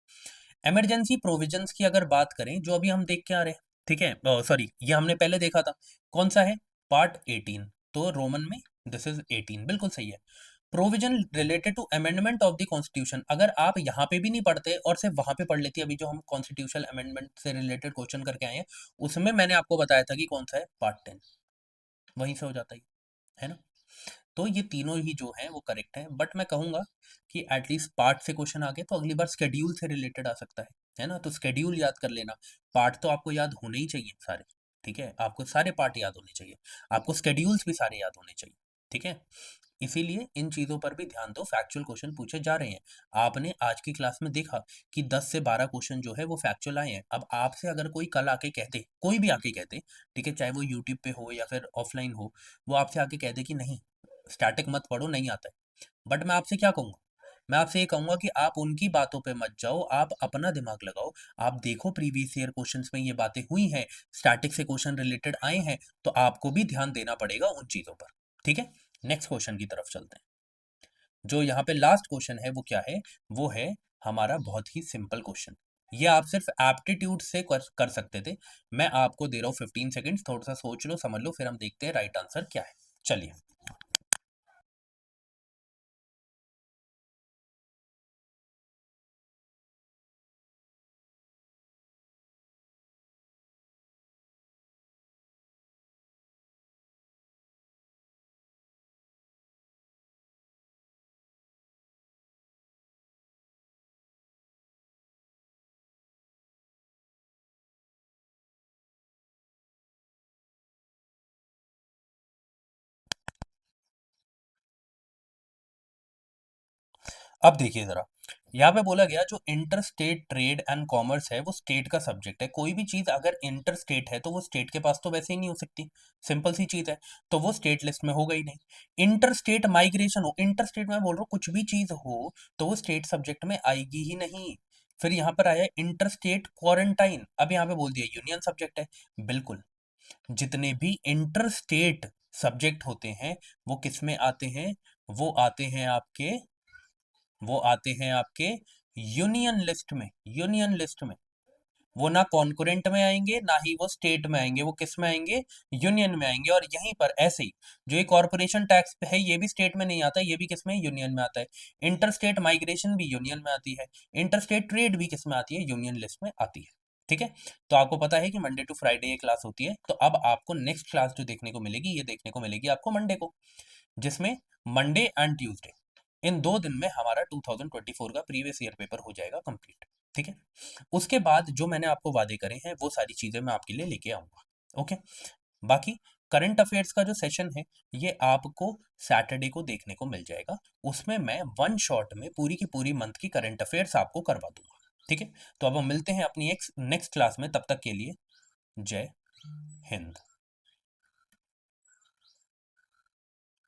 इमरजेंसी प्रोविजंस की अगर बात करें, जो अभी हम देख के आ रहे हैं, ठीक है, सॉरी, ये हमने पहले देखा था, कौन सा है? पार्ट 18, तो रोमन में दिस इज 18, बिल्कुल सही है। Provision related to amendment of the constitution, अगर आप यहाँ पे भी नहीं पढ़ते और सिर्फ वहां पे पढ़ लेती, अभी जो हम कॉन्स्टिट्यूशनल अमेंडमेंट से रिलेटेड क्वेश्चन करके आए हैं, उसमें मैंने आपको बताया था कि कौन सा है, पार्ट 10, वहीं से हो जाता है ना? तो ये तीनों ही जो हैं वो करेक्ट हैं, बट मैं कहूंगा कि एटलीस्ट पार्ट से क्वेश्चन आ गए तो अगली बार स्केड्यूल से रिलेटेड आ सकता है ना? तो स्केड्यूल याद कर लेना। पार्ट तो आपको याद होने ही चाहिए सारे। ठीक है, आपको सारे पार्ट याद होने चाहिए, आपको स्केड्यूल्स भी सारे याद होने चाहिए। ठीक है, इसीलिए इन चीज़ों पर भी ध्यान दो, फैक्चुअल क्वेश्चन पूछे जा रहे हैं। आपने आज की क्लास में देखा कि 10 से 12 क्वेश्चन जो है वो फैक्चुअल आए हैं। अब आपसे अगर कोई कल आके कह दे, कोई भी आके कह दे, ठीक है, चाहे वो यूट्यूब पे हो या फिर ऑफलाइन हो, वो आपसे आके कह दे कि नहीं, स्टैटिक मत पढ़ो, नहीं आता है। बट मैं आपसे क्या कहूँगा? मैं आपसे ये कहूँगा कि आप उनकी बातों पे मत जाओ, आप अपना दिमाग लगाओ। आप देखो प्रीवियस ईयर क्वेश्चंस में ये बातें हुई हैं, स्टैटिक से क्वेश्चन रिलेटेड आए हैं, तो आपको भी ध्यान देना पड़ेगा उन चीज़ों पर। ठीक है? नेक्स्ट क्वेश्चन की तरफ चलते हैं। जो यहाँ पे लास्ट क्वेश्चन है वो क्या है? वो है हमारा बहुत ही सिंपल क्वेश्चन। ये आप सिर्फ एप्टीट्यूड से कर सकते थे। मैं आपको दे रहा हूँ 15 सेकंड्स, थोड़ा सा सोच लो, समझ लो, फिर हम देखते हैं राइट आंसर क्या है। चलिए। अब देखिए जरा, यहाँ पे बोला गया जो inter state trade and commerce है वो स्टेट का सब्जेक्ट है। कोई भी चीज अगर इंटर स्टेट है तो वो स्टेट के पास तो वैसे ही नहीं हो सकती, सिंपल सी चीज है, तो वो स्टेट लिस्ट में होगा ही नहीं। इंटर स्टेट माइग्रेशन हो, इंटर स्टेट में बोल रहा हूँ कुछ भी चीज हो तो वो स्टेट सब्जेक्ट में आएगी ही नहीं। फिर यहाँ पर आया इंटर स्टेट क्वारंटाइन, अब यहाँ पे बोल दिया यूनियन सब्जेक्ट है। बिल्कुल, जितने भी इंटर स्टेट सब्जेक्ट होते हैं वो किस में आते हैं? वो आते हैं आपके, वो आते हैं आपके यूनियन लिस्ट में। यूनियन लिस्ट में वो ना कॉन्करेंट में आएंगे ना ही वो स्टेट में आएंगे, वो किस में आएंगे? यूनियन में आएंगे। और यहीं पर ऐसे ही जो ये कॉर्पोरेशन टैक्स है ये भी स्टेट में नहीं आता, ये भी किस में? यूनियन में आता है। इंटर स्टेट माइग्रेशन भी यूनियन में आती है। इंटर स्टेट ट्रेड भी किस में आती है? यूनियन लिस्ट में आती है। ठीक है, तो आपको पता है कि मंडे टू फ्राइडे ये क्लास होती है। तो अब आपको नेक्स्ट क्लास जो देखने को मिलेगी, ये देखने को मिलेगी आपको मंडे को, जिसमें मंडे एंड ट्यूसडे, इन 2 दिन में हमारा 2024 का प्रीवियस ईयर पेपर हो जाएगा कंप्लीट। ठीक है, उसके बाद जो मैंने आपको वादे करे हैं वो सारी चीजें मैं आपके लिए लेके आऊंगा। ओके, बाकी करंट अफेयर्स का जो सेशन है ये आपको सैटरडे को देखने को मिल जाएगा। उसमें मैं वन शॉट में पूरी की पूरी मंथ की करंट अफेयर्स आपको करवा दूंगा। ठीक है, तो अब हम मिलते हैं अपनी नेक्स्ट क्लास में, तब तक के लिए जय हिंद।